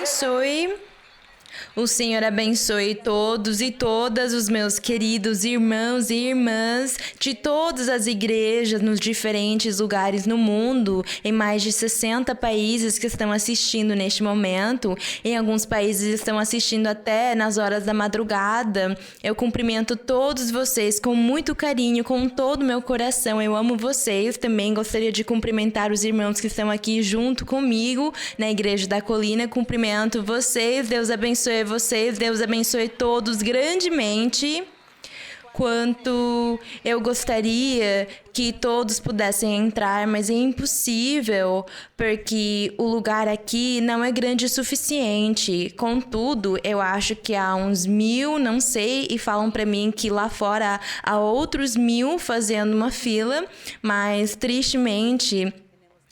abençoe. O Senhor abençoe todos e todas os meus queridos irmãos e irmãs de todas as igrejas nos diferentes lugares no mundo, em mais de 60 países que estão assistindo neste momento. Em alguns países estão assistindo até nas horas da madrugada. Eu cumprimento todos vocês com muito carinho, com todo o meu coração. Eu amo vocês. Também gostaria de cumprimentar os irmãos que estão aqui junto comigo na Igreja da Colina. Cumprimento vocês. Deus abençoe vocês, Deus abençoe todos grandemente. Quanto eu gostaria que todos pudessem entrar, mas é impossível, porque o lugar aqui não é grande o suficiente. Contudo, eu acho que há uns 1000, não sei, e falam para mim que lá fora há outros 1000 fazendo uma fila, mas tristemente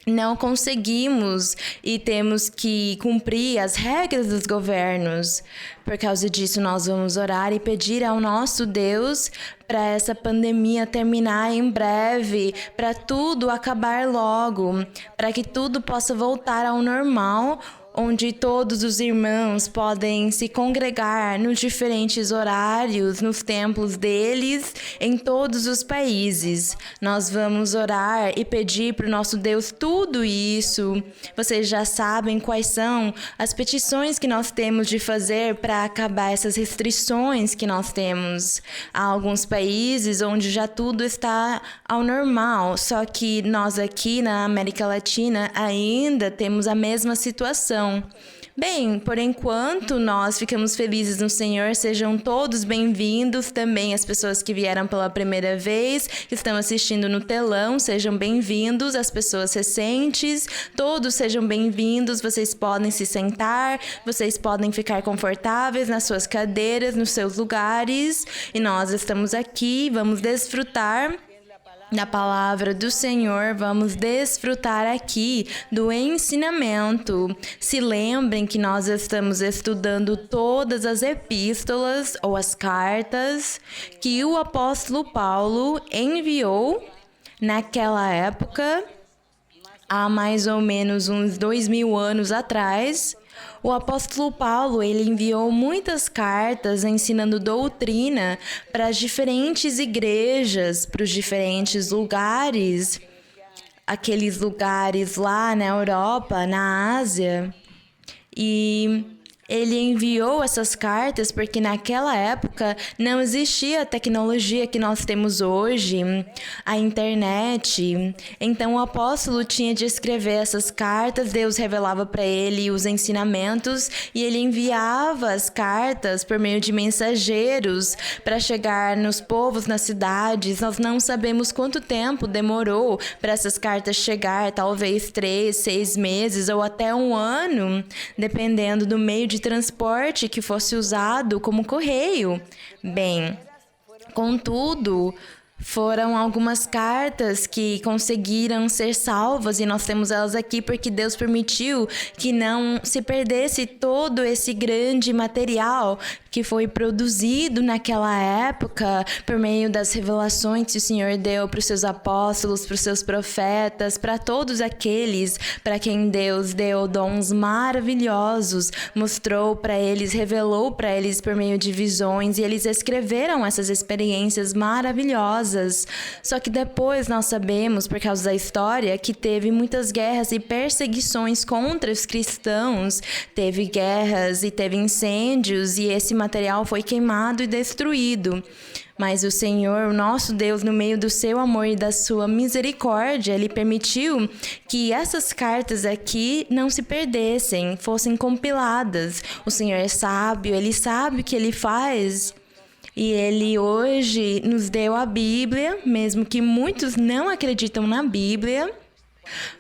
não conseguimos e temos que cumprir as regras dos governos. Por causa disso, nós vamos orar e pedir ao nosso Deus para essa pandemia terminar em breve, para tudo acabar logo, para que tudo possa voltar ao normal, onde todos os irmãos podem se congregar nos diferentes horários, nos templos deles, em todos os países. Nós vamos orar e pedir para o nosso Deus tudo isso. Vocês já sabem quais são as petições que nós temos de fazer para acabar essas restrições que nós temos. Há alguns países onde já tudo está ao normal, só que nós aqui na América Latina ainda temos a mesma situação. Bem, por enquanto nós ficamos felizes no Senhor, sejam todos bem-vindos, também as pessoas que vieram pela primeira vez, que estão assistindo no telão, sejam bem-vindos, as pessoas recentes, todos sejam bem-vindos, vocês podem se sentar, vocês podem ficar confortáveis nas suas cadeiras, nos seus lugares, e nós estamos aqui, vamos desfrutar da palavra do Senhor, vamos desfrutar aqui do ensinamento. Se lembrem que nós estamos estudando todas as epístolas ou as cartas que o apóstolo Paulo enviou naquela época, há mais ou menos uns 2000 anos atrás. O apóstolo Paulo, ele enviou muitas cartas ensinando doutrina para as diferentes igrejas, para os diferentes lugares, aqueles lugares lá na Europa, na Ásia. E ele enviou essas cartas porque naquela época não existia a tecnologia que nós temos hoje, a internet. Então o apóstolo tinha de escrever essas cartas, Deus revelava para ele os ensinamentos e ele enviava as cartas por meio de mensageiros para chegar nos povos, nas cidades. Nós não sabemos quanto tempo demorou para essas cartas chegar, talvez 3, 6 meses ou até 1 ano, dependendo do meio de transporte que fosse usado como correio. Bem, contudo, foram algumas cartas que conseguiram ser salvas e nós temos elas aqui porque Deus permitiu que não se perdesse todo esse grande material que foi produzido naquela época por meio das revelações que o Senhor deu para os seus apóstolos, para os seus profetas, para todos aqueles para quem Deus deu dons maravilhosos, mostrou para eles, revelou para eles por meio de visões e eles escreveram essas experiências maravilhosas. Só que depois nós sabemos, por causa da história, que teve muitas guerras e perseguições contra os cristãos. Teve guerras e teve incêndios e esse material foi queimado e destruído. Mas o Senhor, o nosso Deus, no meio do seu amor e da sua misericórdia, Ele permitiu que essas cartas aqui não se perdessem, fossem compiladas. O Senhor é sábio, Ele sabe o que Ele faz. E Ele hoje nos deu a Bíblia, mesmo que muitos não acreditam na Bíblia.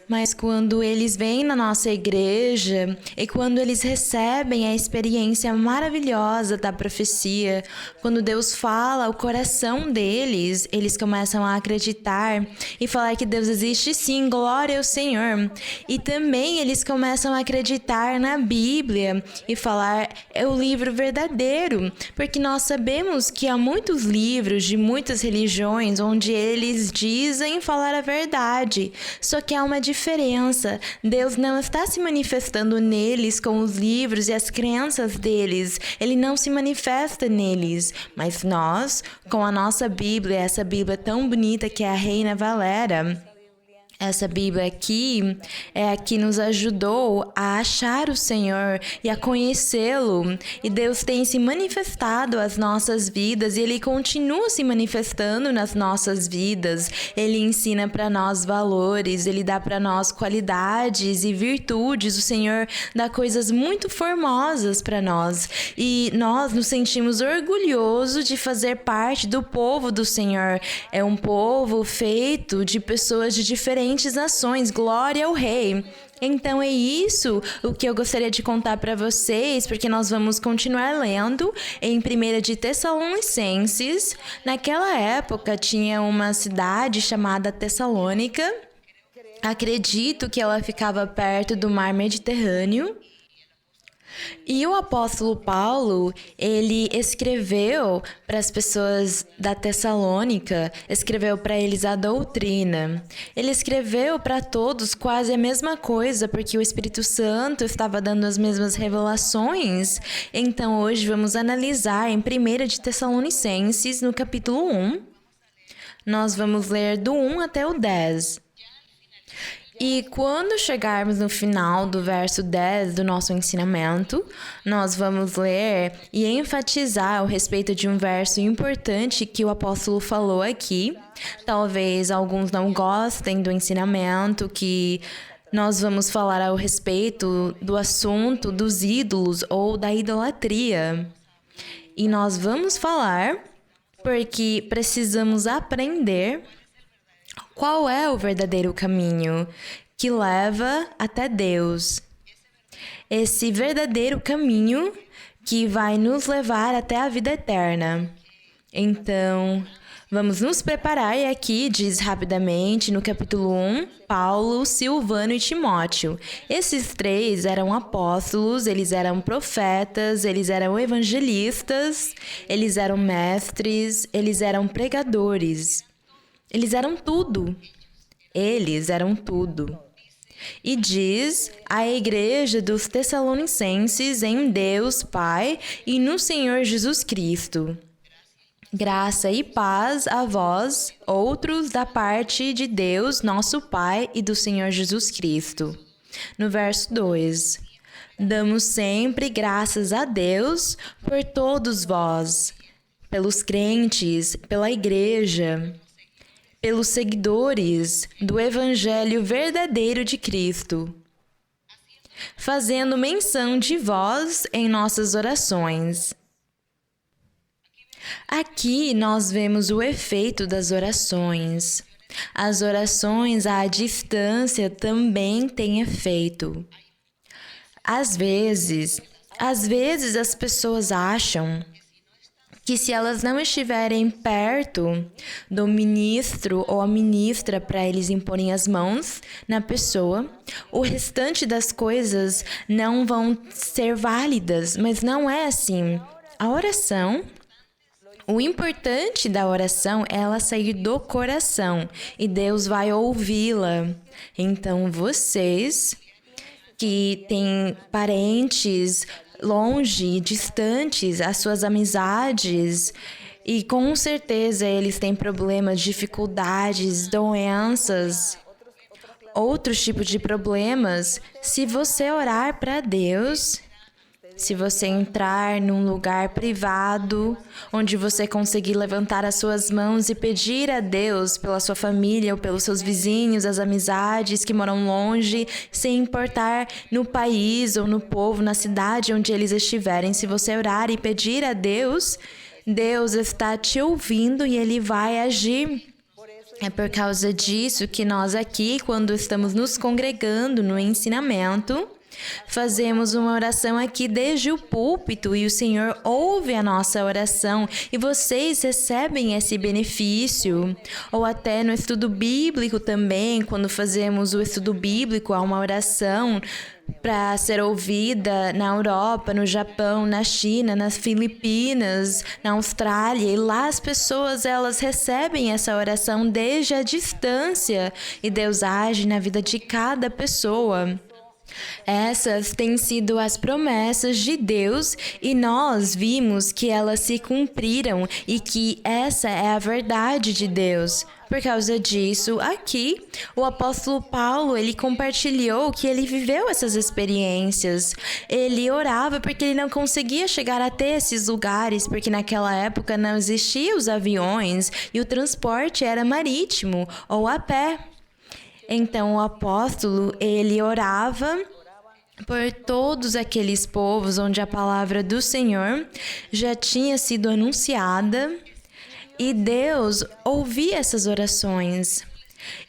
Mas quando eles vêm na nossa igreja e quando eles recebem a experiência maravilhosa da profecia, quando Deus fala ao coração deles, eles começam a acreditar e falar que Deus existe sim, glória ao Senhor. E também eles começam a acreditar na Bíblia e falar é o livro verdadeiro, porque nós sabemos que há muitos livros de muitas religiões onde eles dizem falar a verdade, só que há uma diferença. Deus não está se manifestando neles com os livros e as crenças deles. Ele não se manifesta neles. Mas nós, com a nossa Bíblia, essa Bíblia tão bonita que é a Reina Valera, essa Bíblia aqui é a que nos ajudou a achar o Senhor e a conhecê-lo. E Deus tem se manifestado às nossas vidas e Ele continua se manifestando nas nossas vidas. Ele ensina para nós valores, Ele dá para nós qualidades e virtudes. O Senhor dá coisas muito formosas para nós. E nós nos sentimos orgulhosos de fazer parte do povo do Senhor. É um povo feito de pessoas de diferentes nações, glória ao Rei. Então é isso o que eu gostaria de contar para vocês, porque nós vamos continuar lendo em 1 de Tessalonicenses. Naquela época tinha uma cidade chamada Tessalônica. Acredito que ela ficava perto do mar Mediterrâneo. E o apóstolo Paulo, ele escreveu para as pessoas da Tessalônica, escreveu para eles a doutrina. Ele escreveu para todos quase a mesma coisa, porque o Espírito Santo estava dando as mesmas revelações. Então, hoje vamos analisar em 1 de Tessalonicenses, no capítulo 1. Nós vamos ler do 1 até o 10. E quando chegarmos no final do verso 10 do nosso ensinamento, nós vamos ler e enfatizar a respeito de um verso importante que o apóstolo falou aqui. Talvez alguns não gostem do ensinamento, que nós vamos falar ao respeito do assunto dos ídolos ou da idolatria. E nós vamos falar porque precisamos aprender qual é o verdadeiro caminho que leva até Deus. Esse verdadeiro caminho que vai nos levar até a vida eterna. Então, vamos nos preparar. E aqui diz rapidamente, no capítulo 1, Paulo, Silvano e Timóteo. Esses três eram apóstolos, eles eram profetas, eles eram evangelistas, eles eram mestres, eles eram pregadores. Eles eram tudo. Eles eram tudo. E diz a igreja dos Tessalonicenses em Deus Pai e no Senhor Jesus Cristo. Graça e paz a vós, outros da parte de Deus, nosso Pai, e do Senhor Jesus Cristo. No verso 2. Damos sempre graças a Deus por todos vós, pelos crentes, pela igreja, pelos seguidores do Evangelho verdadeiro de Cristo, fazendo menção de vós em nossas orações. Aqui nós vemos o efeito das orações. As orações à distância também têm efeito. Às vezes as pessoas acham que se elas não estiverem perto do ministro ou a ministra para eles imporem as mãos na pessoa, o restante das coisas não vão ser válidas, mas não é assim. A oração, o importante da oração é ela sair do coração e Deus vai ouvi-la. Então, vocês que têm parentes longe, distantes, as suas amizades, e com certeza eles têm problemas, dificuldades, doenças, outros tipos de problemas. Se você orar para Deus, se você entrar num lugar privado, onde você conseguir levantar as suas mãos e pedir a Deus pela sua família ou pelos seus vizinhos, as amizades que moram longe, sem importar no país ou no povo, na cidade onde eles estiverem, se você orar e pedir a Deus, Deus está te ouvindo e Ele vai agir. É por causa disso que nós aqui, quando estamos nos congregando no ensinamento, Fazemos uma oração aqui desde o púlpito e o Senhor ouve a nossa oração e vocês recebem esse benefício. Ou até no estudo bíblico também, quando fazemos o estudo bíblico, há uma oração para ser ouvida na Europa, no Japão, na China, nas Filipinas, na Austrália. E lá as pessoas, elas recebem essa oração desde a distância e Deus age na vida de cada pessoa. Essas têm sido as promessas de Deus e nós vimos que elas se cumpriram e que essa é a verdade de Deus. Por causa disso, aqui, o apóstolo Paulo, ele compartilhou que ele viveu essas experiências. Ele orava porque ele não conseguia chegar até esses lugares, porque naquela época não existiam os aviões e o transporte era marítimo ou a pé. Então, o apóstolo, ele orava por todos aqueles povos onde a palavra do Senhor já tinha sido anunciada e Deus ouvia essas orações.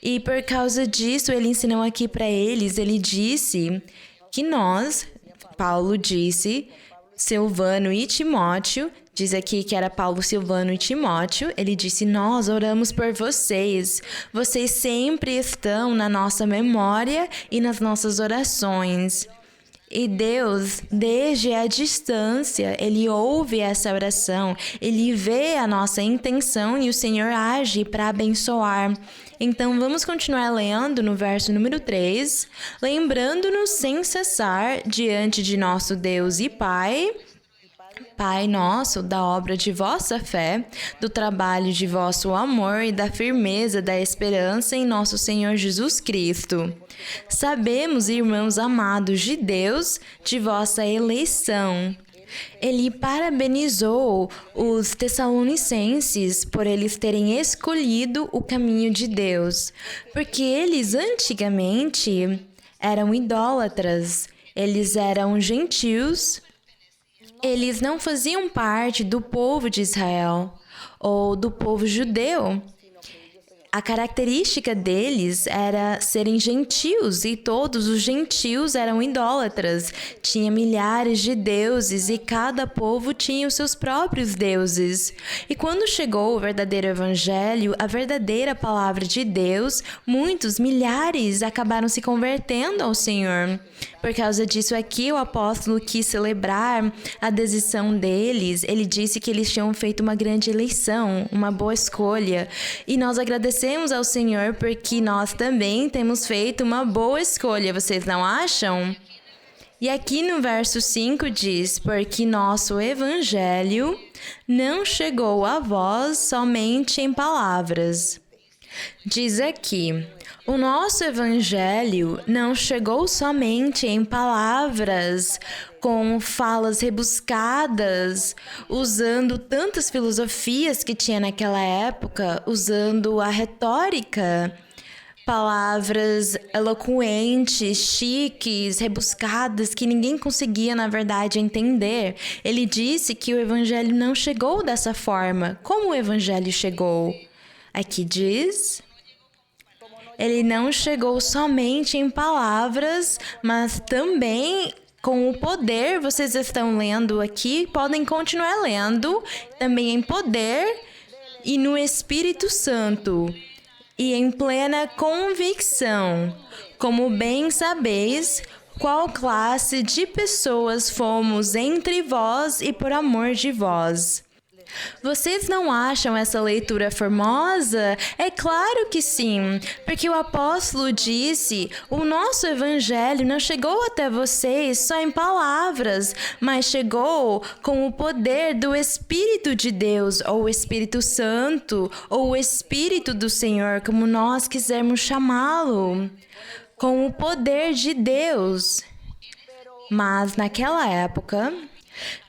E por causa disso, ele ensinou aqui para eles, ele disse que nós, Paulo disse, Silvano e Timóteo, diz aqui que era Paulo, Silvano e Timóteo, ele disse, nós oramos por vocês. Vocês sempre estão na nossa memória e nas nossas orações. E Deus, desde a distância, Ele ouve essa oração, Ele vê a nossa intenção e o Senhor age para abençoar. Então, vamos continuar lendo no verso número 3. Lembrando-nos sem cessar diante de nosso Deus e Pai nosso, da obra de vossa fé, do trabalho de vosso amor e da firmeza da esperança em nosso Senhor Jesus Cristo. Sabemos, irmãos amados de Deus, de vossa eleição. Ele parabenizou os Tessalonicenses por eles terem escolhido o caminho de Deus, porque eles antigamente eram idólatras, eles eram gentios. Eles não faziam parte do povo de Israel ou do povo judeu. A característica deles era serem gentios e todos os gentios eram idólatras. Tinha milhares de deuses e cada povo tinha os seus próprios deuses. E quando chegou o verdadeiro evangelho, a verdadeira palavra de Deus, milhares acabaram se convertendo ao Senhor. Por causa disso aqui, o apóstolo quis celebrar a decisão deles. Ele disse que eles tinham feito uma grande eleição, uma boa escolha. E nós agradecemos ao Senhor porque nós também temos feito uma boa escolha, vocês não acham? E aqui no verso 5 diz, porque nosso evangelho não chegou a vós somente em palavras. Diz aqui, o nosso evangelho não chegou somente em palavras, com falas rebuscadas, usando tantas filosofias que tinha naquela época, usando a retórica, palavras eloquentes, chiques, rebuscadas, que ninguém conseguia, na verdade, entender. Ele disse que o evangelho não chegou dessa forma. Como o evangelho chegou? Aqui diz, ele não chegou somente em palavras, mas também com o poder. Vocês estão lendo aqui, podem continuar lendo, também em poder e no Espírito Santo, e em plena convicção, como bem sabeis, qual classe de pessoas fomos entre vós e por amor de vós. Vocês não acham essa leitura formosa? É claro que sim, porque o apóstolo disse, o nosso evangelho não chegou até vocês só em palavras, mas chegou com o poder do Espírito de Deus, ou o Espírito Santo, ou o Espírito do Senhor, como nós quisermos chamá-lo, com o poder de Deus. Mas naquela época,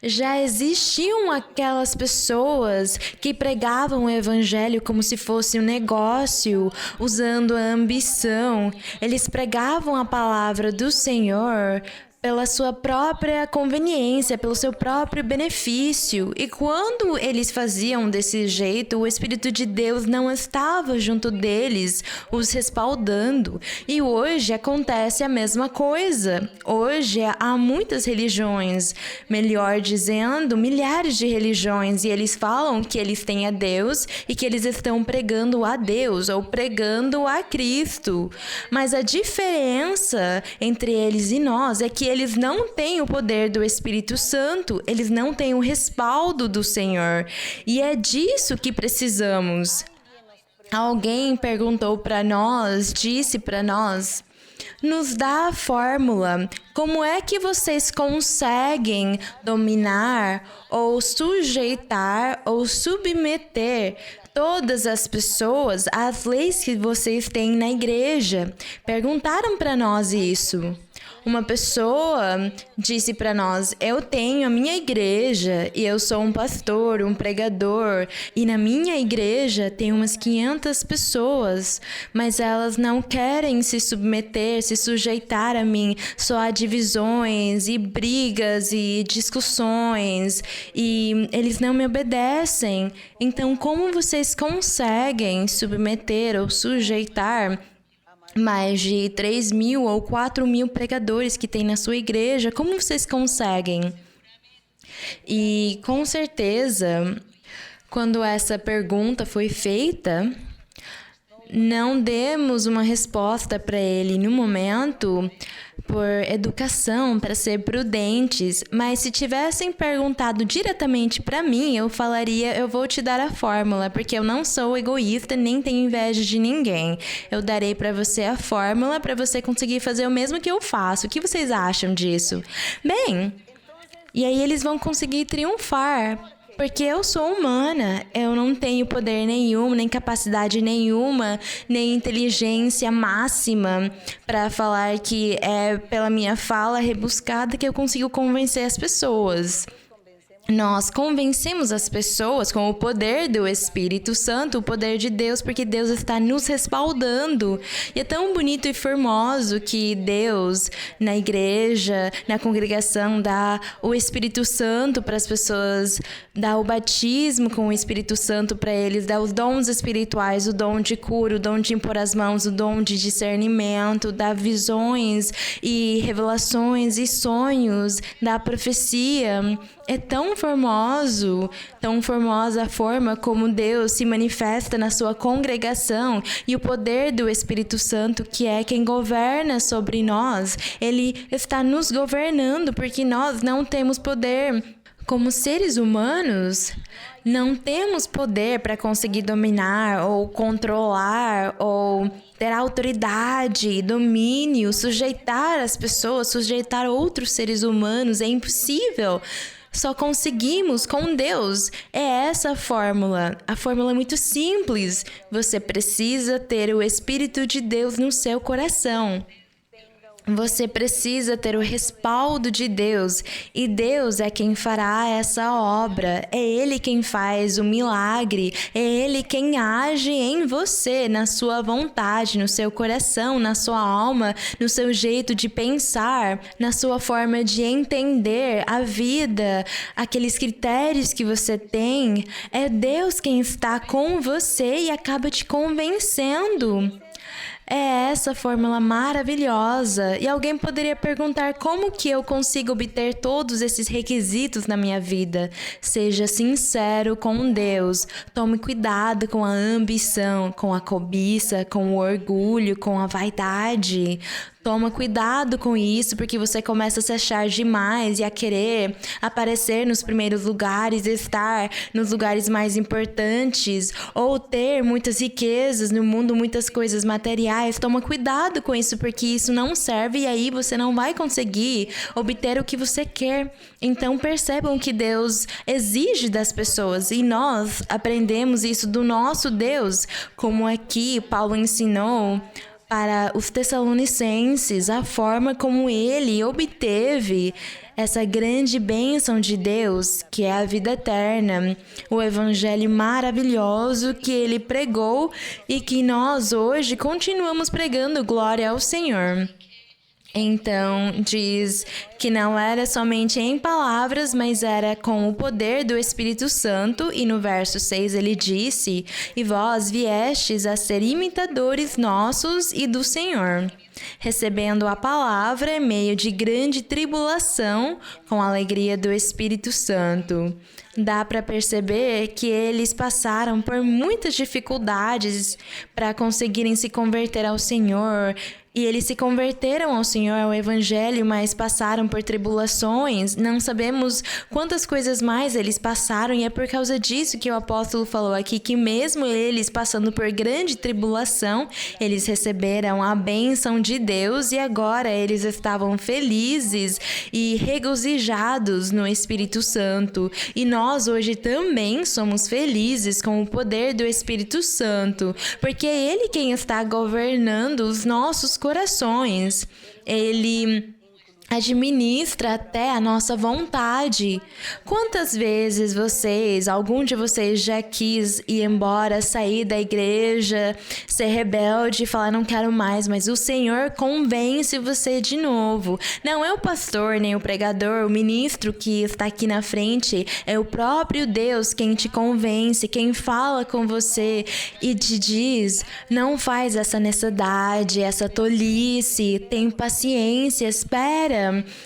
já existiam aquelas pessoas que pregavam o evangelho como se fosse um negócio, usando a ambição. Eles pregavam a palavra do Senhor pela sua própria conveniência, pelo seu próprio benefício. E quando eles faziam desse jeito, o Espírito de Deus não estava junto deles, os respaldando. E hoje acontece a mesma coisa. Hoje há muitas religiões, melhor dizendo, milhares de religiões, e eles falam que eles têm a Deus e que eles estão pregando a Deus ou pregando a Cristo. Mas a diferença entre eles e nós é que eles não têm o poder do Espírito Santo, eles não têm o respaldo do Senhor. E é disso que precisamos. Alguém perguntou para nós, disse para nós: nos dá a fórmula. Como é que vocês conseguem dominar ou sujeitar ou submeter todas as pessoas às leis que vocês têm na igreja? Perguntaram para nós isso. Uma pessoa disse para nós: eu tenho a minha igreja e eu sou um pastor, um pregador, e na minha igreja tem umas 500 pessoas, mas elas não querem se submeter, se sujeitar a mim. Só há divisões e brigas e discussões e eles não me obedecem. Então, como vocês conseguem submeter ou sujeitar mais de 3.000 ou 4.000 pregadores que tem na sua igreja? Como vocês conseguem? E com certeza, quando essa pergunta foi feita, não demos uma resposta para ele no momento por educação, para ser prudentes, mas se tivessem perguntado diretamente para mim, eu falaria: eu vou te dar a fórmula, porque eu não sou egoísta nem tenho inveja de ninguém. Eu darei para você a fórmula para você conseguir fazer o mesmo que eu faço. O que vocês acham disso? Bem, e aí eles vão conseguir triunfar. Porque eu sou humana, eu não tenho poder nenhum, nem capacidade nenhuma, nem inteligência máxima para falar que é pela minha fala rebuscada que eu consigo convencer as pessoas. Nós convencemos as pessoas com o poder do Espírito Santo, o poder de Deus, porque Deus está nos respaldando. E é tão bonito e formoso que Deus, na igreja, na congregação, dá o Espírito Santo para as pessoas, dá o batismo com o Espírito Santo para eles, dá os dons espirituais, o dom de cura, o dom de impor as mãos, o dom de discernimento, dá visões e revelações e sonhos, dá profecia. É tão formosa a forma como Deus se manifesta na sua congregação, e o poder do Espírito Santo, que é quem governa sobre nós, ele está nos governando, porque nós não temos poder. Como seres humanos, não temos poder para conseguir dominar ou controlar ou ter autoridade, domínio, sujeitar as pessoas, sujeitar outros seres humanos. É impossível. Só conseguimos com Deus. É essa a fórmula. A fórmula é muito simples. Você precisa ter o Espírito de Deus no seu coração. Você precisa ter o respaldo de Deus, e Deus é quem fará essa obra. É Ele quem faz o milagre, é Ele quem age em você, na sua vontade, no seu coração, na sua alma, no seu jeito de pensar, na sua forma de entender a vida, aqueles critérios que você tem. É Deus quem está com você e acaba te convencendo. É essa fórmula maravilhosa. E alguém poderia perguntar: como que eu consigo obter todos esses requisitos na minha vida? Seja sincero com Deus. Tome cuidado com a ambição, com a cobiça, com o orgulho, com a vaidade. Toma cuidado com isso, porque você começa a se achar demais e a querer aparecer nos primeiros lugares, estar nos lugares mais importantes, ou ter muitas riquezas no mundo, muitas coisas materiais. Toma cuidado com isso, porque isso não serve, e aí você não vai conseguir obter o que você quer. Então percebam que Deus exige das pessoas, e nós aprendemos isso do nosso Deus, como aqui Paulo ensinou para os Tessalonicenses, a forma como ele obteve essa grande bênção de Deus, que é a vida eterna, o evangelho maravilhoso que ele pregou e que nós hoje continuamos pregando. Glória ao Senhor. Então, diz que não era somente em palavras, mas era com o poder do Espírito Santo. E no verso 6 ele disse: E vós viestes a ser imitadores nossos e do Senhor, recebendo a palavra em meio de grande tribulação, com a alegria do Espírito Santo. Dá para perceber que eles passaram por muitas dificuldades para conseguirem se converter ao Senhor. E eles se converteram ao Senhor, ao Evangelho, mas passaram por tribulações. Não sabemos quantas coisas mais eles passaram, e é por causa disso que o apóstolo falou aqui, que mesmo eles passando por grande tribulação, eles receberam a bênção de Deus, e agora eles estavam felizes e regozijados no Espírito Santo. E nós hoje também somos felizes com o poder do Espírito Santo, porque é Ele quem está governando os nossos corações. Ele administra até a nossa vontade. Quantas vezes algum de vocês já quis ir embora, sair da igreja, ser rebelde e falar não quero mais, mas o Senhor convence você de novo. Não é o pastor, nem o pregador, o ministro que está aqui na frente, é o próprio Deus quem te convence, quem fala com você e te diz: não faz essa necessidade, essa tolice, tem paciência, espera,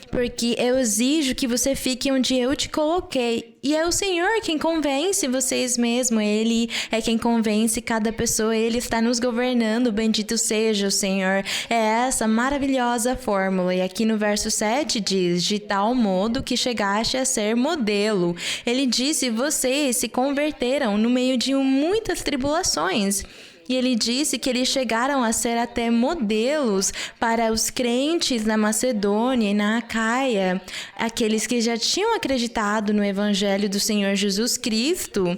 porque eu exijo que você fique onde eu te coloquei. E é o Senhor quem convence vocês mesmo, Ele é quem convence cada pessoa, Ele está nos governando, bendito seja o Senhor. É essa maravilhosa fórmula. E aqui no verso 7 diz: de tal modo que chegaste a ser modelo. Ele disse: vocês se converteram no meio de muitas tribulações. E ele disse que eles chegaram a ser até modelos para os crentes na Macedônia e na Acaia, aqueles que já tinham acreditado no Evangelho do Senhor Jesus Cristo.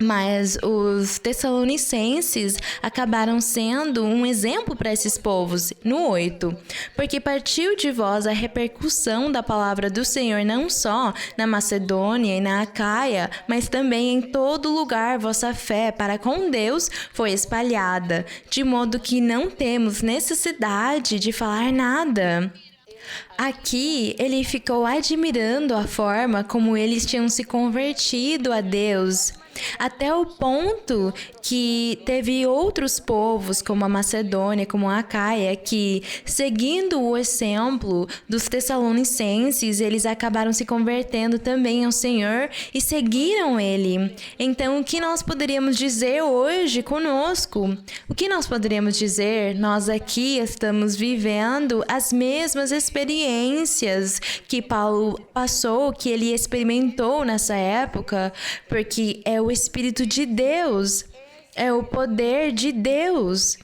Mas os tessalonicenses acabaram sendo um exemplo para esses povos, no 8. Porque partiu de vós a repercussão da palavra do Senhor não só na Macedônia e na Acaia, mas também em todo lugar vossa fé para com Deus foi espalhada, de modo que não temos necessidade de falar nada. Aqui, ele ficou admirando a forma como eles tinham se convertido a Deus, até o ponto que teve outros povos, como a Macedônia, como a Acaia, que, seguindo o exemplo dos tessalonicenses, eles acabaram se convertendo também ao Senhor e seguiram Ele. Então, o que nós poderíamos dizer hoje conosco? O que nós poderíamos dizer? Nós aqui estamos vivendo as mesmas experiências que Paulo passou, que ele experimentou nessa época, porque é o Espírito de Deus, é o poder de Deus.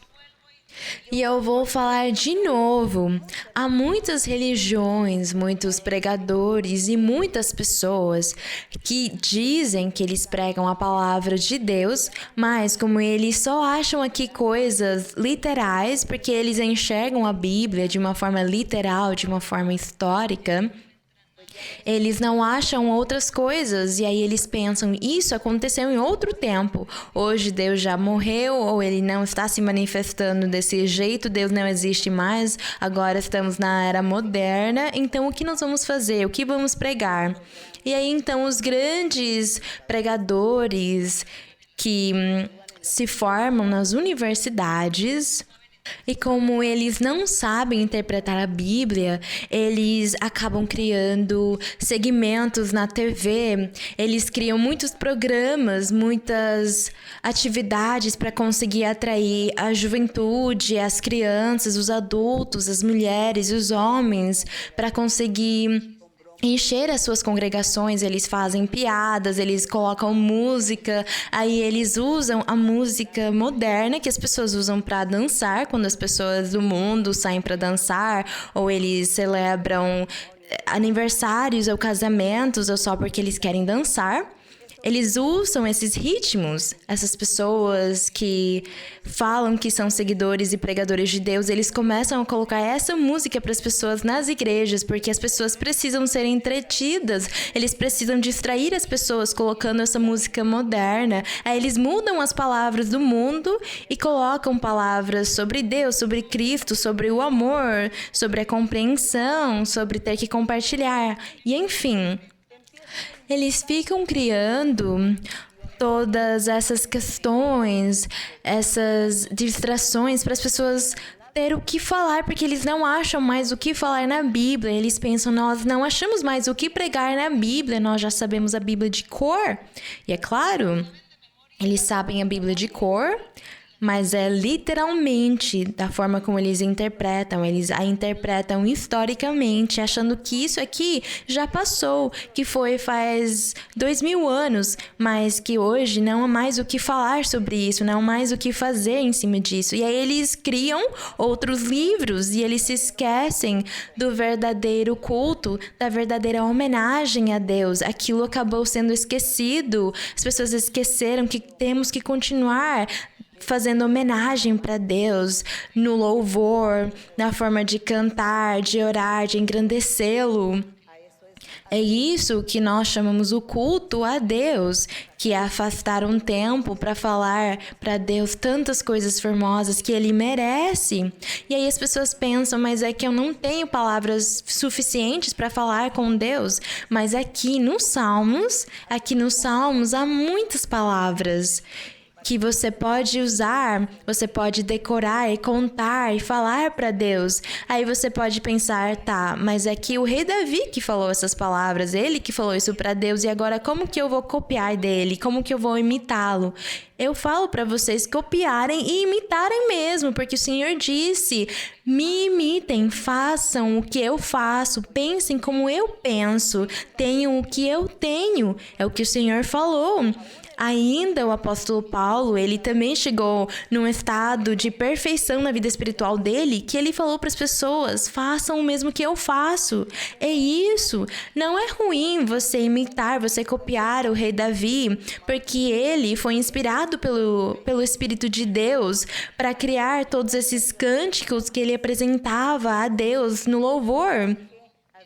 E eu vou falar de novo, há muitas religiões, muitos pregadores e muitas pessoas que dizem que eles pregam a palavra de Deus, mas como eles só acham aqui coisas literais, porque eles enxergam a Bíblia de uma forma literal, de uma forma histórica, eles não acham outras coisas, e aí eles pensam, isso aconteceu em outro tempo. Hoje Deus já morreu, ou ele não está se manifestando desse jeito, Deus não existe mais, agora estamos na era moderna, então o que nós vamos fazer? O que vamos pregar? E aí então os grandes pregadores que se formam nas universidades, e como eles não sabem interpretar a Bíblia, eles acabam criando segmentos na TV, eles criam muitos programas, muitas atividades para conseguir atrair a juventude, as crianças, os adultos, as mulheres, os homens, para conseguir encher as suas congregações. Eles fazem piadas, eles colocam música, aí eles usam a música moderna que as pessoas usam para dançar, quando as pessoas do mundo saem para dançar, ou eles celebram aniversários ou casamentos, ou só porque eles querem dançar. Eles usam esses ritmos, essas pessoas que falam que são seguidores e pregadores de Deus, eles começam a colocar essa música para as pessoas nas igrejas, porque as pessoas precisam ser entretidas, eles precisam distrair as pessoas colocando essa música moderna. Aí eles mudam as palavras do mundo e colocam palavras sobre Deus, sobre Cristo, sobre o amor, sobre a compreensão, sobre ter que compartilhar, e enfim. Eles ficam criando todas essas questões, essas distrações para as pessoas ter o que falar, porque eles não acham mais o que falar na Bíblia. Eles pensam, nós não achamos mais o que pregar na Bíblia, nós já sabemos a Bíblia de cor. E é claro, eles sabem a Bíblia de cor, mas é literalmente da forma como eles interpretam. Eles a interpretam historicamente, achando que isso aqui já passou, que foi faz 2000 anos, mas que hoje não há mais o que falar sobre isso, não há mais o que fazer em cima disso. E aí eles criam outros livros e eles se esquecem do verdadeiro culto, da verdadeira homenagem a Deus. Aquilo acabou sendo esquecido. As pessoas esqueceram que temos que continuar fazendo homenagem para Deus no louvor, na forma de cantar, de orar, de engrandecê-lo. É isso que nós chamamos o culto a Deus, que é afastar um tempo para falar para Deus tantas coisas formosas que Ele merece. E aí as pessoas pensam, mas é que eu não tenho palavras suficientes para falar com Deus. Mas aqui nos Salmos há muitas palavras que você pode usar, você pode decorar e contar e falar para Deus. Aí você pode pensar, tá, mas é que o rei Davi que falou essas palavras, ele que falou isso para Deus, e agora como que eu vou copiar dele? Como que eu vou imitá-lo? Eu falo para vocês copiarem e imitarem mesmo, porque o Senhor disse, me imitem, façam o que eu faço, pensem como eu penso, tenham o que eu tenho, é o que o Senhor falou. Ainda o apóstolo Paulo, ele também chegou num estado de perfeição na vida espiritual dele, que ele falou para as pessoas, façam o mesmo que eu faço. É isso. Não é ruim você imitar, você copiar o rei Davi, porque ele foi inspirado pelo Espírito de Deus para criar todos esses cânticos que ele apresentava a Deus no louvor.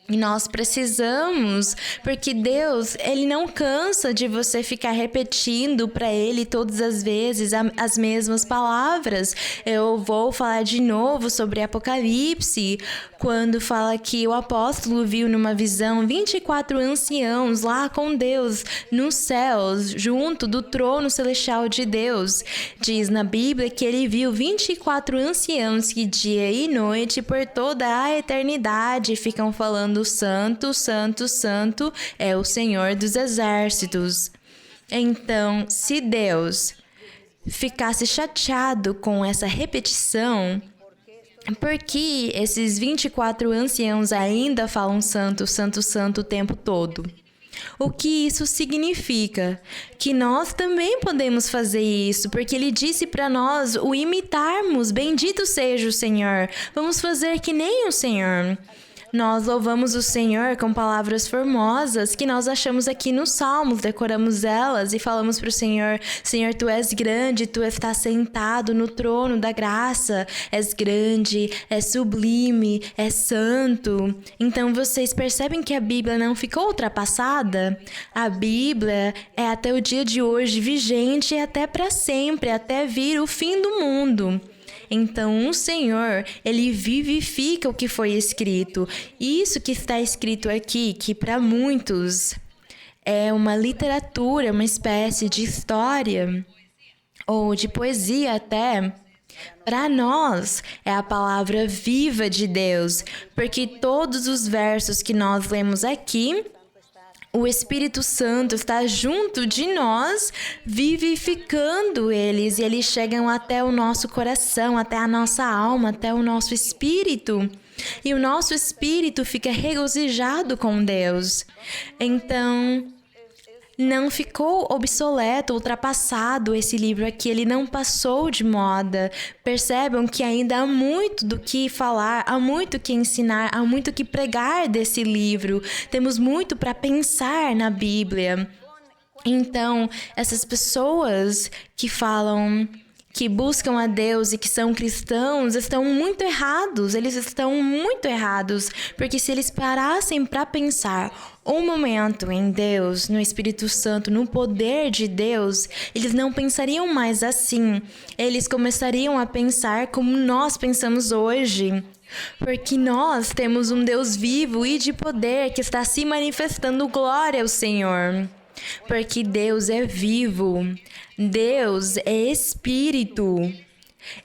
E nós precisamos, porque Deus, Ele não cansa de você ficar repetindo para Ele todas as vezes as mesmas palavras. Eu vou falar de novo sobre Apocalipse, quando fala que o apóstolo viu numa visão 24 anciãos lá com Deus nos céus, junto do trono celestial de Deus. Diz na Bíblia que ele viu 24 anciãos que dia e noite por toda a eternidade ficam falando Santo, Santo, Santo é o Senhor dos Exércitos. Então, se Deus ficasse chateado com essa repetição, por que esses 24 anciãos ainda falam Santo, Santo, Santo o tempo todo? O que isso significa? Que nós também podemos fazer isso, porque Ele disse para nós o imitarmos. Bendito seja o Senhor. Vamos fazer que nem o Senhor. Nós louvamos o Senhor com palavras formosas que nós achamos aqui nos Salmos, decoramos elas e falamos para o Senhor, Senhor, Tu és grande, Tu estás sentado no trono da graça, és grande, és sublime, és santo. Então vocês percebem que a Bíblia não ficou ultrapassada? A Bíblia é até o dia de hoje vigente e até para sempre, até vir o fim do mundo. Então, o Senhor, Ele vivifica o que foi escrito. Isso que está escrito aqui, que para muitos é uma literatura, uma espécie de história, ou de poesia até, para nós é a palavra viva de Deus, porque todos os versos que nós lemos aqui, o Espírito Santo está junto de nós, vivificando eles, e eles chegam até o nosso coração, até a nossa alma, até o nosso espírito. E o nosso espírito fica regozijado com Deus. Então, não ficou obsoleto, ultrapassado esse livro aqui, ele não passou de moda. Percebam que ainda há muito do que falar, há muito que ensinar, há muito que pregar desse livro. Temos muito para pensar na Bíblia. Então, essas pessoas que falam que buscam a Deus e que são cristãos estão muito errados. Eles estão muito errados, porque se eles parassem para pensar um momento em Deus, no Espírito Santo, no poder de Deus, eles não pensariam mais assim. Eles começariam a pensar como nós pensamos hoje. Porque nós temos um Deus vivo e de poder que está se manifestando. Glória ao Senhor. Porque Deus é vivo, Deus é espírito.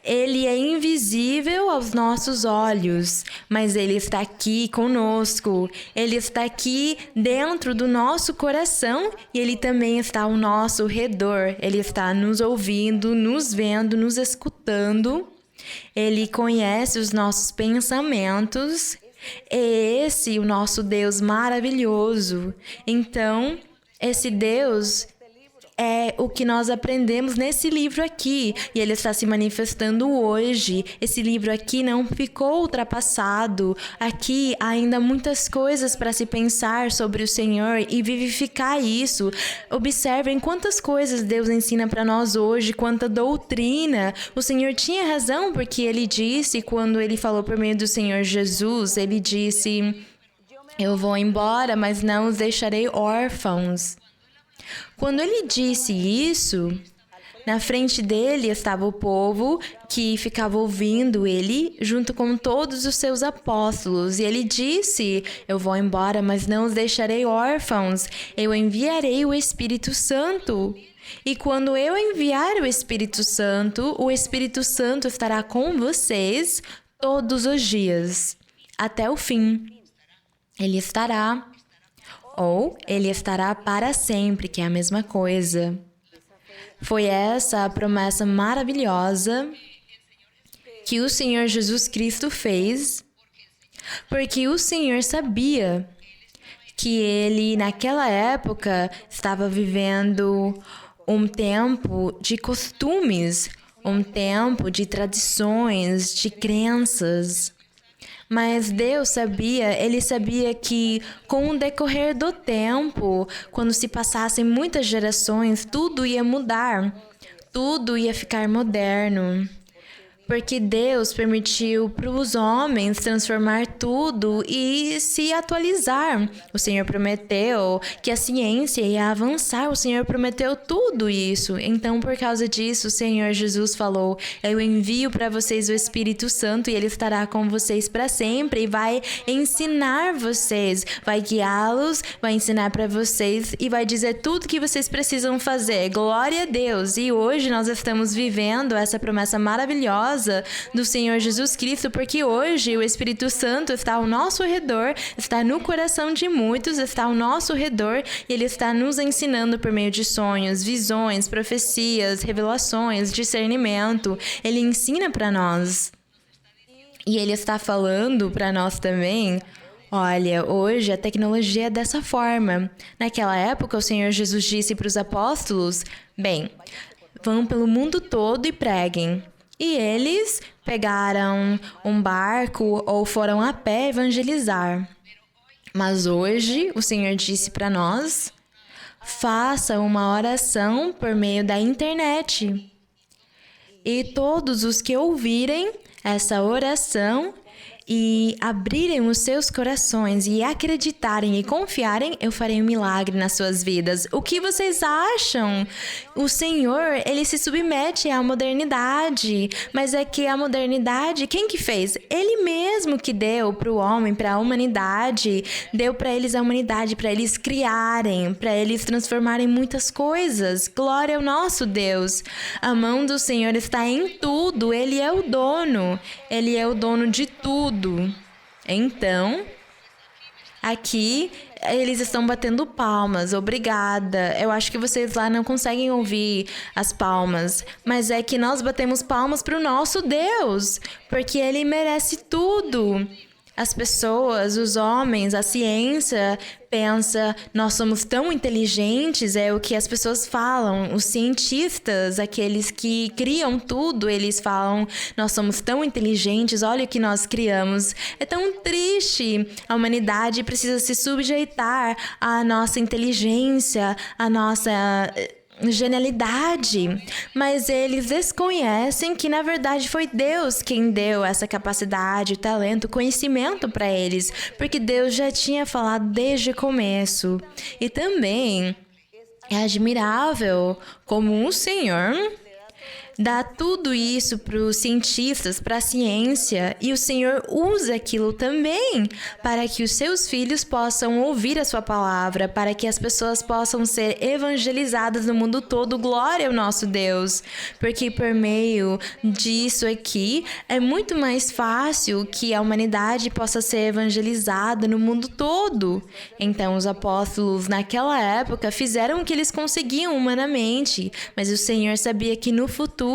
Ele é invisível aos nossos olhos, mas Ele está aqui conosco. Ele está aqui dentro do nosso coração e Ele também está ao nosso redor. Ele está nos ouvindo, nos vendo, nos escutando. Ele conhece os nossos pensamentos. É esse o nosso Deus maravilhoso. Então, esse Deus é o que nós aprendemos nesse livro aqui. E ele está se manifestando hoje. Esse livro aqui não ficou ultrapassado. Aqui há ainda muitas coisas para se pensar sobre o Senhor e vivificar isso. Observem quantas coisas Deus ensina para nós hoje, quanta doutrina. O Senhor tinha razão porque Ele disse, quando Ele falou por meio do Senhor Jesus, Ele disse: eu vou embora, mas não os deixarei órfãos. Quando ele disse isso, na frente dele estava o povo que ficava ouvindo ele, junto com todos os seus apóstolos. E ele disse: eu vou embora, mas não os deixarei órfãos. Eu enviarei o Espírito Santo. E quando eu enviar o Espírito Santo estará com vocês todos os dias, até o fim. Ele estará, ou ele estará para sempre, que é a mesma coisa. Foi essa a promessa maravilhosa que o Senhor Jesus Cristo fez, porque o Senhor sabia que ele, naquela época, estava vivendo um tempo de costumes, um tempo de tradições, de crenças. Mas Deus sabia, Ele sabia que com o decorrer do tempo, quando se passassem muitas gerações, tudo ia mudar, tudo ia ficar moderno. Porque Deus permitiu para os homens transformar tudo e se atualizar. O Senhor prometeu que a ciência ia avançar, o Senhor prometeu tudo isso. Então, por causa disso, o Senhor Jesus falou: eu envio para vocês o Espírito Santo e Ele estará com vocês para sempre e vai ensinar vocês, vai guiá-los, vai ensinar para vocês e vai dizer tudo que vocês precisam fazer. Glória a Deus! E hoje nós estamos vivendo essa promessa maravilhosa do Senhor Jesus Cristo, porque hoje o Espírito Santo está ao nosso redor, está no coração de muitos, está ao nosso redor e Ele está nos ensinando por meio de sonhos, visões, profecias, revelações, discernimento. Ele ensina para nós. E Ele está falando para nós também: olha, hoje a tecnologia é dessa forma. Naquela época, o Senhor Jesus disse para os apóstolos: bem, vão pelo mundo todo e preguem. E eles pegaram um barco ou foram a pé evangelizar. Mas hoje, o Senhor disse para nós: faça uma oração por meio da internet. E todos os que ouvirem essa oração e abrirem os seus corações e acreditarem e confiarem, eu farei um milagre nas suas vidas. O que vocês acham? O Senhor, Ele se submete à modernidade, mas é que a modernidade, quem que fez? Ele mesmo que deu para o homem, para a humanidade, deu para eles a humanidade, para eles criarem, para eles transformarem muitas coisas. Glória ao nosso Deus. A mão do Senhor está em tudo, Ele é o dono de tudo. Então, aqui eles estão batendo palmas. Obrigada. Eu acho que vocês lá não conseguem ouvir as palmas, mas é que nós batemos palmas para o nosso Deus, porque Ele merece tudo. As pessoas, os homens, a ciência pensa, nós somos tão inteligentes, é o que as pessoas falam. Os cientistas, aqueles que criam tudo, eles falam, nós somos tão inteligentes, olha o que nós criamos. É tão triste. A humanidade precisa se sujeitar à nossa inteligência, à nossa genialidade, mas eles desconhecem que na verdade foi Deus quem deu essa capacidade, o talento, o conhecimento para eles, porque Deus já tinha falado desde o começo. E também é admirável como o Senhor dá tudo isso para os cientistas, para a ciência, e o Senhor usa aquilo também para que os seus filhos possam ouvir a sua palavra, para que as pessoas possam ser evangelizadas no mundo todo. Glória ao nosso Deus, porque por meio disso aqui é muito mais fácil que a humanidade possa ser evangelizada no mundo todo. Então os apóstolos naquela época fizeram o que eles conseguiam humanamente, mas o Senhor sabia que no futuro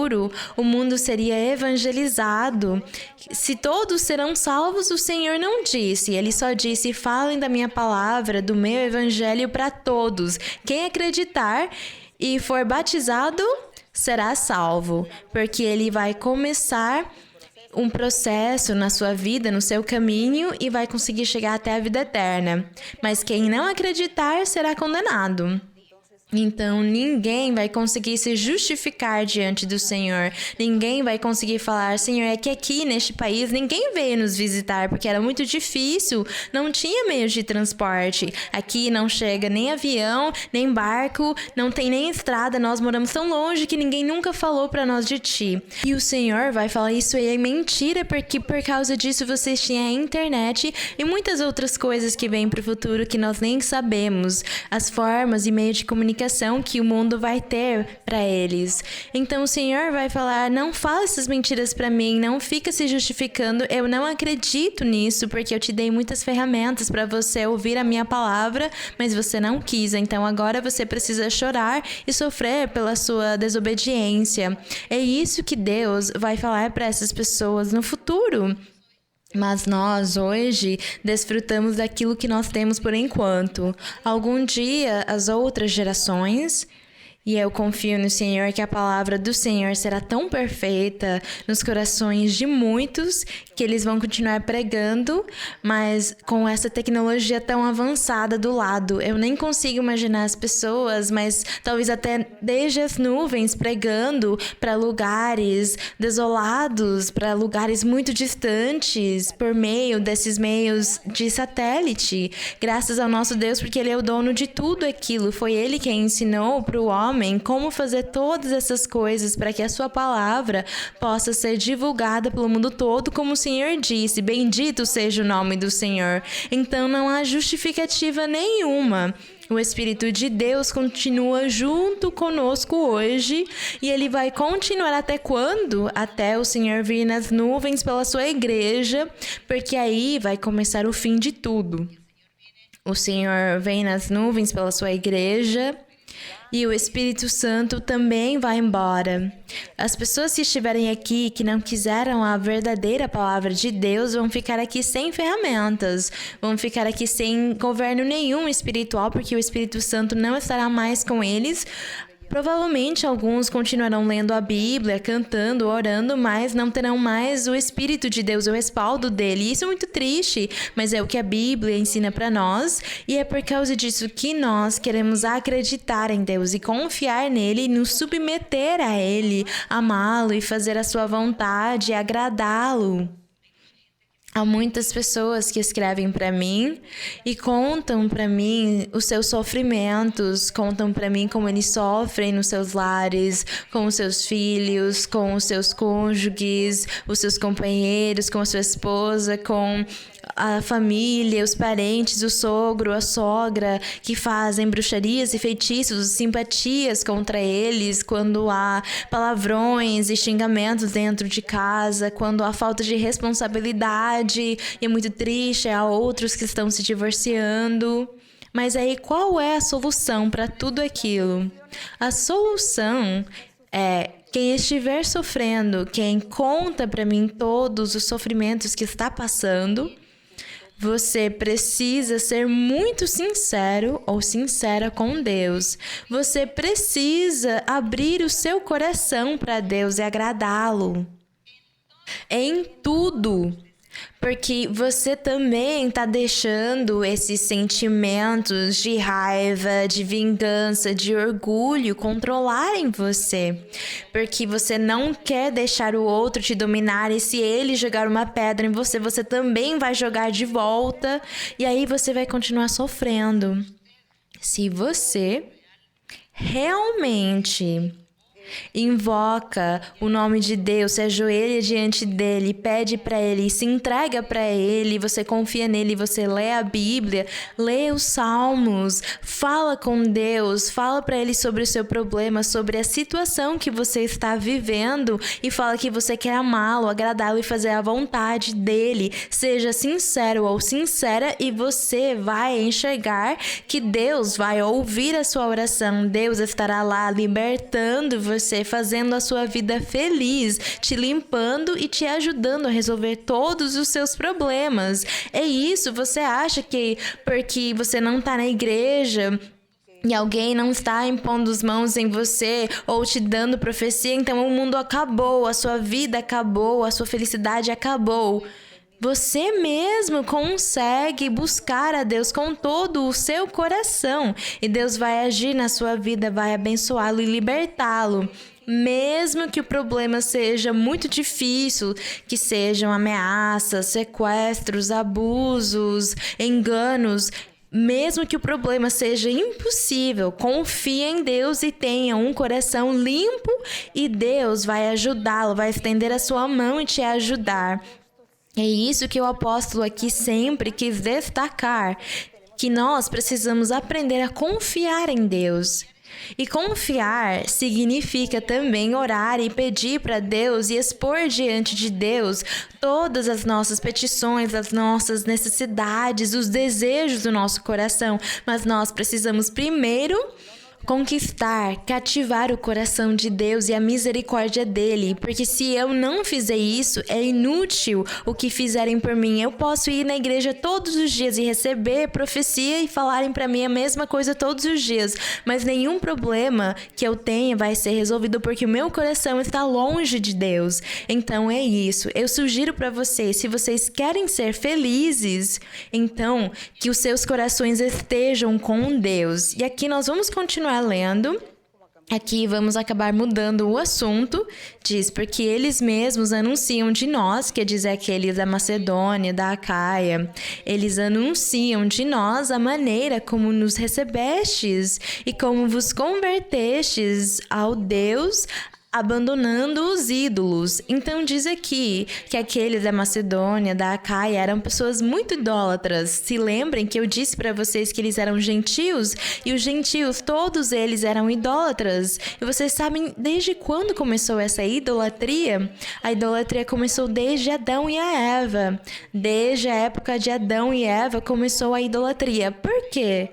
o mundo seria evangelizado. Se todos serão salvos, o Senhor não disse. Ele só disse, falem da minha palavra, do meu evangelho para todos. Quem acreditar e for batizado, será salvo. Porque ele vai começar um processo na sua vida, no seu caminho, e vai conseguir chegar até a vida eterna. Mas quem não acreditar, será condenado. Então, ninguém vai conseguir se justificar diante do Senhor. Ninguém vai conseguir falar, Senhor, é que aqui neste país ninguém veio nos visitar porque era muito difícil, não tinha meios de transporte. Aqui não chega nem avião, nem barco, não tem nem estrada, nós moramos tão longe que ninguém nunca falou para nós de ti. E o Senhor vai falar, isso aí é mentira, porque por causa disso vocês tinham a internet e muitas outras coisas que vêm para o futuro que nós nem sabemos. As formas e meios de comunicação que o mundo vai ter para eles. Então o Senhor vai falar, não fala essas mentiras para mim, não fica se justificando, eu não acredito nisso, porque eu te dei muitas ferramentas para você ouvir a minha palavra, mas você não quis, então agora você precisa chorar e sofrer pela sua desobediência. É isso que Deus vai falar para essas pessoas no futuro. Mas nós, hoje, desfrutamos daquilo que nós temos por enquanto. Algum dia, as outras gerações, e eu confio no Senhor que a palavra do Senhor será tão perfeita nos corações de muitos que eles vão continuar pregando, mas com essa tecnologia tão avançada do lado. Eu nem consigo imaginar as pessoas, mas talvez até desde as nuvens pregando para lugares desolados, para lugares muito distantes, por meio desses meios de satélite. Graças ao nosso Deus, porque Ele é o dono de tudo aquilo. Foi Ele quem ensinou para o homem como fazer todas essas coisas para que a sua palavra possa ser divulgada pelo mundo todo, como o Senhor disse, bendito seja o nome do Senhor. Então não há justificativa nenhuma. O Espírito de Deus continua junto conosco hoje e Ele vai continuar até quando? Até o Senhor vir nas nuvens pela sua igreja, porque aí vai começar o fim de tudo. O Senhor vem nas nuvens pela sua igreja e o Espírito Santo também vai embora. As pessoas que estiverem aqui, que não quiseram a verdadeira palavra de Deus, vão ficar aqui sem ferramentas, vão ficar aqui sem governo nenhum espiritual, porque o Espírito Santo não estará mais com eles. Provavelmente alguns continuarão lendo a Bíblia, cantando, orando, mas não terão mais o Espírito de Deus, o respaldo dele. Isso é muito triste, mas é o que a Bíblia ensina para nós e é por causa disso que nós queremos acreditar em Deus e confiar nele e nos submeter a ele, amá-lo e fazer a sua vontade, agradá-lo. Há muitas pessoas que escrevem para mim e contam para mim os seus sofrimentos, contam para mim como eles sofrem nos seus lares, com os seus filhos, com os seus cônjuges, os seus companheiros, com a sua esposa, com a família, os parentes, o sogro, a sogra, que fazem bruxarias e feitiços, simpatias contra eles, quando há palavrões e xingamentos dentro de casa, quando há falta de responsabilidade, e é muito triste, há outros que estão se divorciando. Mas aí, qual é a solução para tudo aquilo? A solução é quem estiver sofrendo, quem conta para mim todos os sofrimentos que está passando, Você precisa ser muito sincero ou sincera com Deus. Você precisa abrir o seu coração para Deus e agradá-lo em tudo. Porque você também está deixando esses sentimentos de raiva, de vingança, de orgulho controlarem você. Porque você não quer deixar o outro te dominar e se ele jogar uma pedra em você, você também vai jogar de volta. E aí você vai continuar sofrendo. Se você realmente invoca o nome de Deus, se ajoelha diante dele, pede para ele, se entrega para ele, você confia nele, você lê a Bíblia, lê os Salmos, fala com Deus, fala para ele sobre o seu problema, sobre a situação que você está vivendo e fala que você quer amá-lo, agradá-lo e fazer a vontade dele. Seja sincero ou sincera e você vai enxergar que Deus vai ouvir a sua oração, Deus estará lá libertando você, fazendo a sua vida feliz, te limpando e te ajudando a resolver todos os seus problemas. É isso, você acha que porque você não está na igreja e alguém não está impondo as mãos em você ou te dando profecia, então o mundo acabou, a sua vida acabou, a sua felicidade acabou. Você mesmo consegue buscar a Deus com todo o seu coração e Deus vai agir na sua vida, vai abençoá-lo e libertá-lo. Mesmo que o problema seja muito difícil, que sejam ameaças, sequestros, abusos, enganos, mesmo que o problema seja impossível, confie em Deus e tenha um coração limpo e Deus vai ajudá-lo, vai estender a sua mão e te ajudar. É isso que o apóstolo aqui sempre quis destacar, que nós precisamos aprender a confiar em Deus. E confiar significa também orar e pedir para Deus e expor diante de Deus todas as nossas petições, as nossas necessidades, os desejos do nosso coração. Mas nós precisamos primeiro conquistar, cativar o coração de Deus e a misericórdia dele, porque se eu não fizer isso, é inútil o que fizerem por mim. Eu posso ir na igreja todos os dias e receber profecia e falarem para mim a mesma coisa todos os dias, mas nenhum problema que eu tenha vai ser resolvido porque o meu coração está longe de Deus. Então é isso. Eu sugiro para vocês, se vocês querem ser felizes, então que os seus corações estejam com Deus. E aqui nós vamos continuar lendo. Aqui vamos acabar mudando o assunto. Diz, porque eles mesmos anunciam de nós, quer dizer, aqueles da Macedônia, da Acaia, eles anunciam de nós a maneira como nos recebestes e como vos convertestes ao Deus, abandonando os ídolos. Então diz aqui que aqueles da Macedônia, da Acaia, eram pessoas muito idólatras. Se lembrem que eu disse para vocês que eles eram gentios, e os gentios, todos eles eram idólatras. E vocês sabem desde quando começou essa idolatria? A idolatria começou desde Adão e a Eva. Desde a época de Adão e Eva começou a idolatria. Por quê?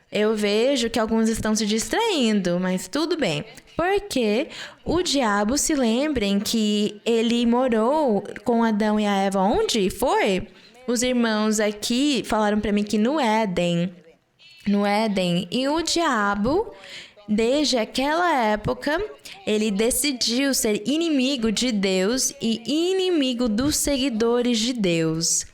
Eu vejo que alguns estão se distraindo, mas tudo bem. Porque o diabo, se lembrem que ele morou com Adão e a Eva onde foi? Os irmãos aqui falaram para mim que no Éden. No Éden. E o diabo, desde aquela época, ele decidiu ser inimigo de Deus e inimigo dos seguidores de Deus.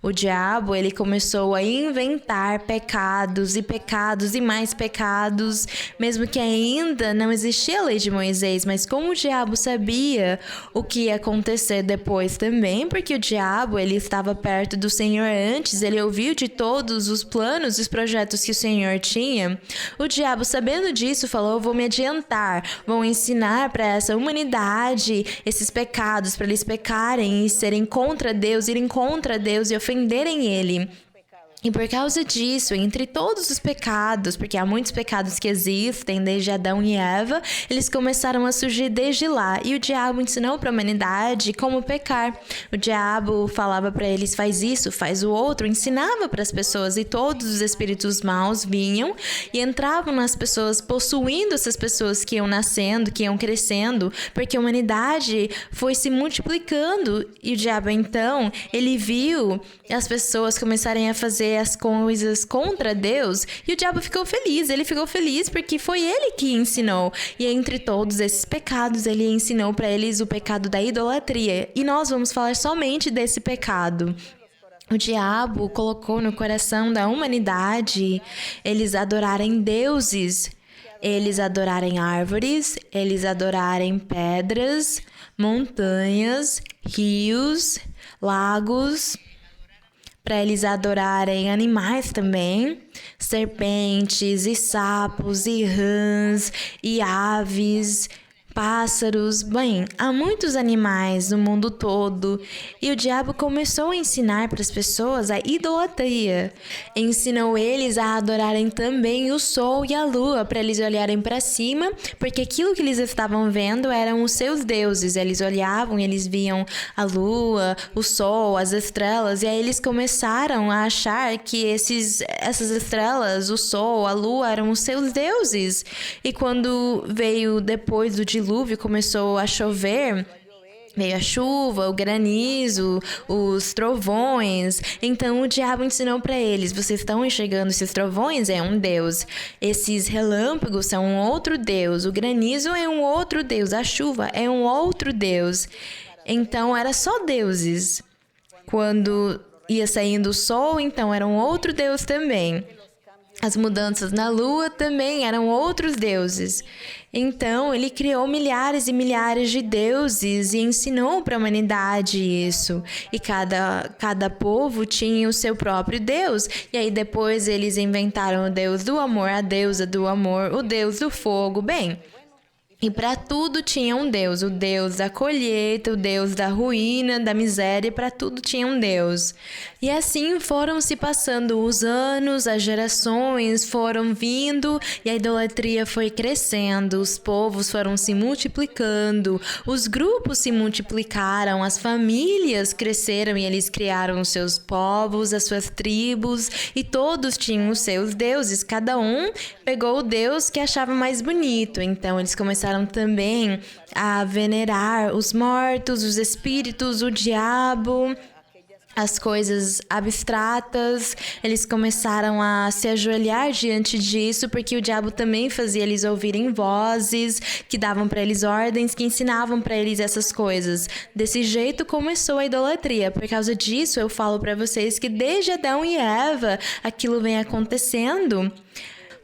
O diabo, ele começou a inventar pecados e mais pecados, mesmo que ainda não existia a lei de Moisés, mas como o diabo sabia o que ia acontecer depois também, porque o diabo, ele estava perto do Senhor antes, ele ouviu de todos os planos e os projetos que o Senhor tinha. O diabo, sabendo disso, falou, vou me adiantar, vou ensinar para essa humanidade esses pecados, para eles pecarem e serem contra Deus, irem contra Deus e ofenderem ele. E por causa disso, entre todos os pecados, porque há muitos pecados que existem desde Adão e Eva, eles começaram a surgir desde lá. E o diabo ensinou para a humanidade como pecar. O diabo falava para eles, faz isso, faz o outro, ensinava para as pessoas, e todos os espíritos maus vinham e entravam nas pessoas, possuindo essas pessoas que iam nascendo, que iam crescendo, porque a humanidade foi se multiplicando. E o diabo, então, ele viu as pessoas começarem a fazer as coisas contra Deus, e o diabo ficou feliz. Ele ficou feliz porque foi ele que ensinou. E entre todos esses pecados, ele ensinou para eles o pecado da idolatria. E nós vamos falar somente desse pecado. O diabo colocou no coração da humanidade eles adorarem deuses, eles adorarem árvores, eles adorarem pedras, montanhas, rios, lagos, para eles adorarem animais também, serpentes e sapos e rãs e aves, pássaros. Bem, há muitos animais no mundo todo, e o diabo começou a ensinar para as pessoas a idolatria. Ensinou eles a adorarem também o sol e a lua, para eles olharem para cima, porque aquilo que eles estavam vendo eram os seus deuses. Eles olhavam e eles viam a lua, o sol, as estrelas, e aí eles começaram a achar que essas estrelas, o sol, a lua, eram os seus deuses. E quando veio depois do dilúvio, começou a chover, veio a chuva, o granizo, os trovões. Então o diabo ensinou para eles, vocês estão enxergando esses trovões? É um deus. Esses relâmpagos são um outro deus. O granizo é um outro deus. A chuva é um outro deus. Então era só deuses. Quando ia saindo o sol, então era um outro deus também. As mudanças na lua também eram outros deuses. Então, ele criou milhares e milhares de deuses e ensinou para a humanidade isso. E cada povo tinha o seu próprio deus. E aí depois eles inventaram o deus do amor, a deusa do amor, o deus do fogo. Bem, e para tudo tinha um deus, o deus da colheita, o deus da ruína, da miséria, para tudo tinha um deus. E assim foram se passando os anos, as gerações foram vindo e a idolatria foi crescendo, os povos foram se multiplicando, os grupos se multiplicaram, as famílias cresceram e eles criaram os seus povos, as suas tribos, e todos tinham os seus deuses, cada um pegou o deus que achava mais bonito. Então eles começaram também a venerar os mortos, os espíritos, o diabo, as coisas abstratas. Eles começaram a se ajoelhar diante disso, porque o diabo também fazia eles ouvirem vozes que davam para eles ordens, que ensinavam para eles essas coisas. Desse jeito começou a idolatria. Por causa disso, eu falo para vocês que desde Adão e Eva aquilo vem acontecendo.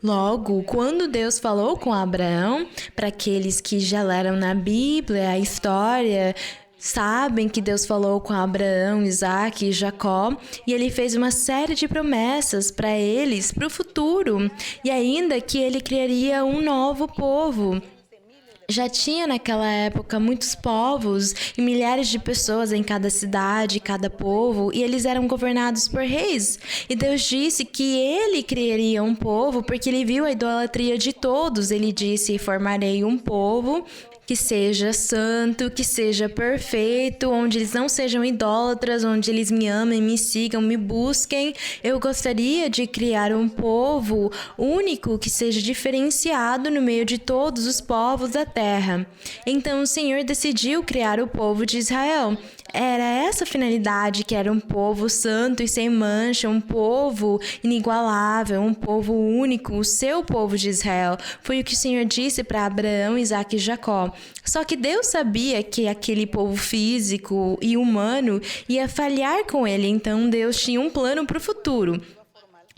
Logo, quando Deus falou com Abraão, para aqueles que já leram na Bíblia a história, sabem que Deus falou com Abraão, Isaac e Jacó, e ele fez uma série de promessas para eles, para o futuro, e ainda que ele criaria um novo povo. Já tinha naquela época muitos povos e milhares de pessoas em cada cidade, cada povo, e eles eram governados por reis. E Deus disse que ele criaria um povo porque ele viu a idolatria de todos. Ele disse, formarei um povo que seja santo, que seja perfeito, onde eles não sejam idólatras, onde eles me amem, me sigam, me busquem. Eu gostaria de criar um povo único que seja diferenciado no meio de todos os povos da terra. Então o Senhor decidiu criar o povo de Israel. Era essa a finalidade, que era um povo santo e sem mancha, um povo inigualável, um povo único, o seu povo de Israel. Foi o que o Senhor disse para Abraão, Isaac e Jacó. Só que Deus sabia que aquele povo físico e humano ia falhar com ele, então Deus tinha um plano para o futuro.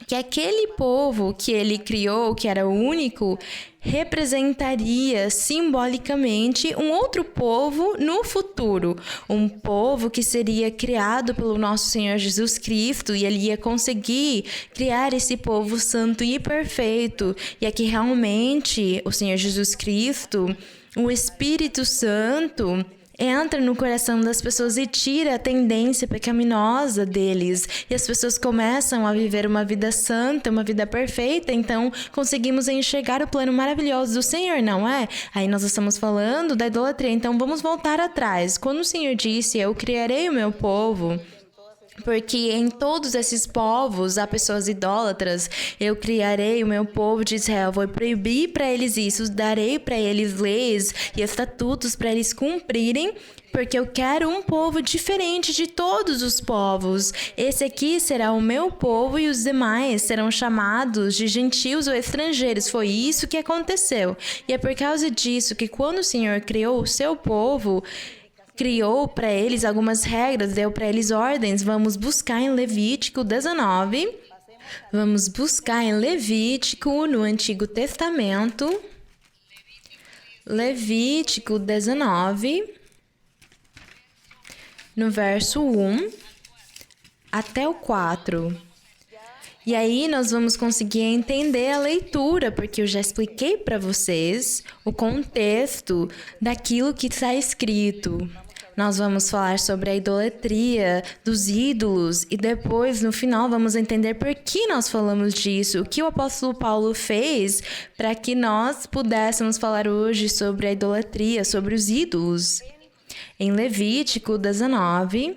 Que aquele povo que ele criou, que era o único, representaria simbolicamente um outro povo no futuro. Um povo que seria criado pelo nosso Senhor Jesus Cristo, e ele ia conseguir criar esse povo santo e perfeito. E é que realmente o Senhor Jesus Cristo, o Espírito Santo, entra no coração das pessoas e tira a tendência pecaminosa deles. E as pessoas começam a viver uma vida santa, uma vida perfeita. Então, conseguimos enxergar o plano maravilhoso do Senhor, não é? Aí nós estamos falando da idolatria. Então, vamos voltar atrás. Quando o Senhor disse, eu criarei o meu povo... Porque em todos esses povos há pessoas idólatras, eu criarei o meu povo de Israel, vou proibir para eles isso, darei para eles leis e estatutos para eles cumprirem, porque eu quero um povo diferente de todos os povos. Esse aqui será o meu povo e os demais serão chamados de gentios ou estrangeiros. Foi isso que aconteceu. E é por causa disso que quando o Senhor criou o seu povo... criou para eles algumas regras, deu para eles ordens. Vamos buscar em Levítico 19. Vamos buscar em Levítico, no Antigo Testamento. Levítico 19, no verso 1 até o 4. E aí nós vamos conseguir entender a leitura, porque eu já expliquei para vocês o contexto daquilo que está escrito. Nós vamos falar sobre a idolatria dos ídolos e depois, no final, vamos entender por que nós falamos disso, o que o apóstolo Paulo fez para que nós pudéssemos falar hoje sobre a idolatria, sobre os ídolos. Em Levítico 19,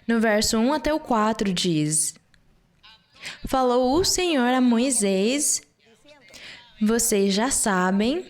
no verso 1 até o 4 diz: Falou o Senhor a Moisés, vocês já sabem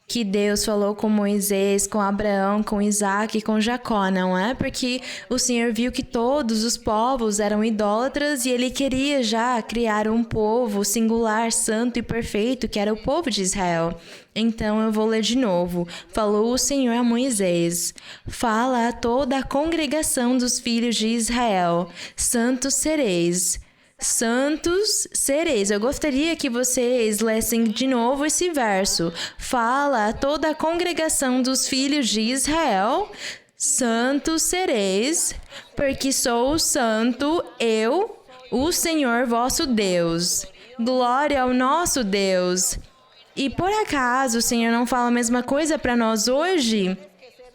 que Deus falou com Moisés, com Abraão, com Isaac e com Jacó, não é? Porque o Senhor viu que todos os povos eram idólatras e ele queria já criar um povo singular, santo e perfeito, que era o povo de Israel. Então eu vou ler de novo. Falou o Senhor a Moisés: Fala a toda a congregação dos filhos de Israel, santos sereis. Santos sereis. Eu gostaria que vocês lessem de novo esse verso. Fala a toda a congregação dos filhos de Israel, santos sereis, porque sou santo, eu, o Senhor vosso Deus. Glória ao nosso Deus. E por acaso o Senhor não fala a mesma coisa para nós hoje?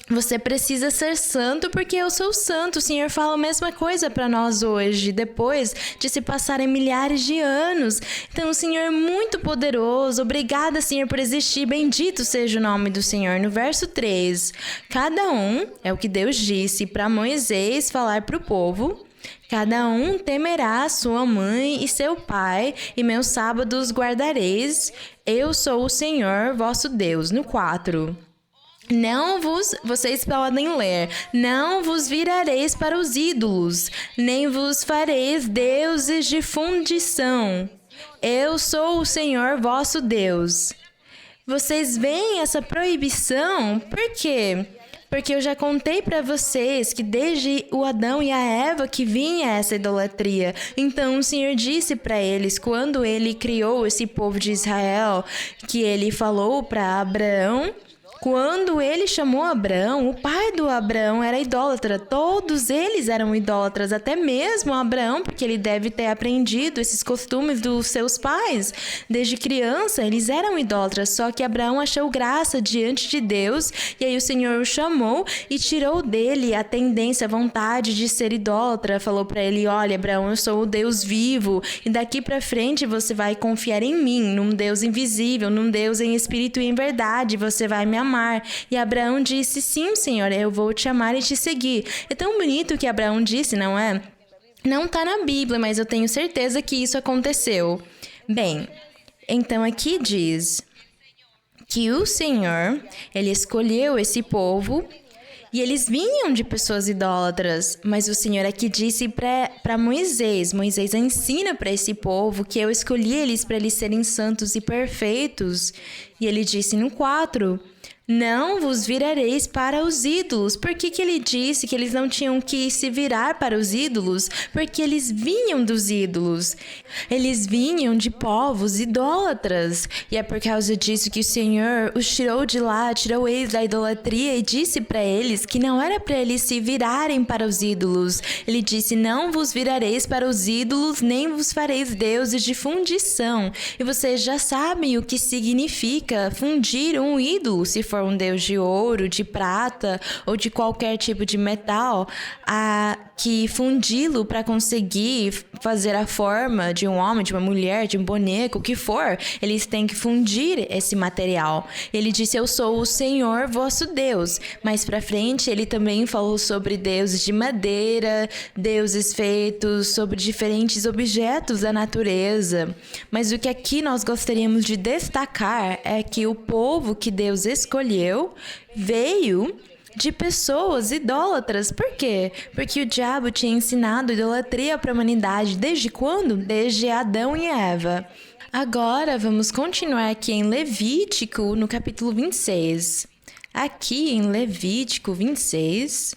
Você precisa ser santo porque eu sou santo. O Senhor fala a mesma coisa para nós hoje, depois de se passarem milhares de anos. Então, o Senhor é muito poderoso. Obrigada, Senhor, por existir. Bendito seja o nome do Senhor. No verso 3, cada um, é o que Deus disse para Moisés falar para o povo, cada um temerá sua mãe e seu pai, e meus sábados guardareis. Eu sou o Senhor, vosso Deus. No 4... vocês podem ler, não vos virareis para os ídolos, nem vos fareis deuses de fundição. Eu sou o Senhor vosso Deus. Vocês veem essa proibição? Por quê? Porque eu já contei para vocês que desde o Adão e a Eva que vinha essa idolatria. Então o Senhor disse para eles, quando ele criou esse povo de Israel, que ele falou para Abraão, quando ele chamou Abraão, o pai do Abraão era idólatra. Todos eles eram idólatras, até mesmo Abraão, porque ele deve ter aprendido esses costumes dos seus pais. Desde criança, eles eram idólatras, só que Abraão achou graça diante de Deus, e aí o Senhor o chamou e tirou dele a tendência, a vontade de ser idólatra. Falou para ele, olha, Abraão, eu sou o Deus vivo, e daqui para frente você vai confiar em mim, num Deus invisível, num Deus em espírito e em verdade, você vai me amar. E Abraão disse, sim, Senhor, eu vou te amar e te seguir. É tão bonito o que Abraão disse, não é? Não está na Bíblia, mas eu tenho certeza que isso aconteceu. Bem, então aqui diz que o Senhor, ele escolheu esse povo e eles vinham de pessoas idólatras, mas o Senhor aqui disse para Moisés, Moisés ensina para esse povo que eu escolhi eles para eles serem santos e perfeitos. E ele disse no 4, não vos virareis para os ídolos. Por que ele disse que eles não tinham que se virar para os ídolos? Porque eles vinham dos ídolos. Eles vinham de povos idólatras. E é por causa disso que o Senhor os tirou de lá, tirou eles da idolatria e disse para eles que não era para eles se virarem para os ídolos. Ele disse, não vos virareis para os ídolos, nem vos fareis deuses de fundição. E vocês já sabem o que significa fundir um ídolo, se for for um deus de ouro, de prata ou de qualquer tipo de metal, que fundi-lo para conseguir fazer a forma de um homem, de uma mulher, de um boneco, o que for, eles têm que fundir esse material. Ele disse: eu sou o Senhor vosso Deus. Mais para frente, ele também falou sobre deuses de madeira, deuses feitos sobre diferentes objetos da natureza. Mas o que aqui nós gostaríamos de destacar é que o povo que Deus escolheu veio de pessoas idólatras. Por quê? Porque o diabo tinha ensinado idolatria para a humanidade. Desde quando? Desde Adão e Eva. Agora vamos continuar aqui em Levítico, no capítulo 26. Aqui em Levítico 26,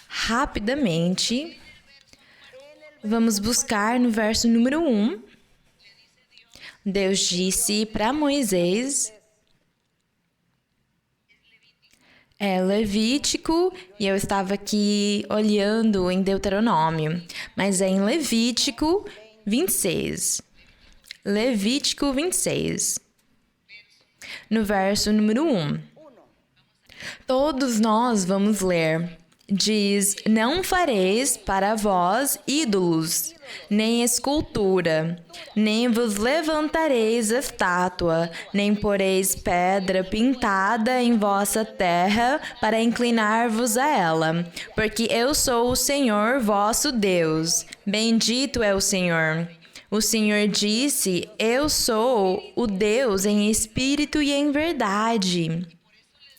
rapidamente, vamos buscar no verso número 1. Deus disse para Moisés... É Levítico, e eu estava aqui olhando em Deuteronômio, mas é em Levítico 26. Levítico 26. No verso número 1. Todos nós vamos ler. Diz: não fareis para vós ídolos, nem escultura, nem vos levantareis estátua, nem poreis pedra pintada em vossa terra para inclinar-vos a ela, porque eu sou o Senhor vosso Deus. Bendito é o Senhor. O Senhor disse: eu sou o Deus em espírito e em verdade.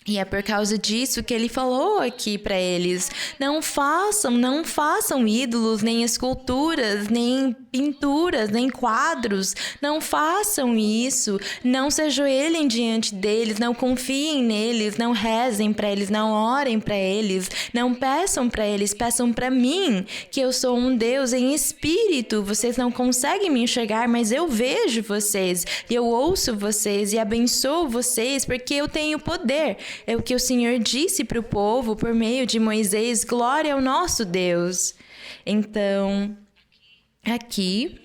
E é por causa disso que ele falou aqui para eles: não façam ídolos, nem esculturas, nem pinturas, nem quadros. Não façam isso. Não se ajoelhem diante deles, não confiem neles, não rezem para eles, não orem para eles, não peçam para eles, peçam para mim, que eu sou um Deus em espírito. Vocês não conseguem me enxergar, mas eu vejo vocês, e eu ouço vocês e abençoo vocês, porque eu tenho poder. É o que o Senhor disse para o povo por meio de Moisés: glória ao nosso Deus. Então, aqui,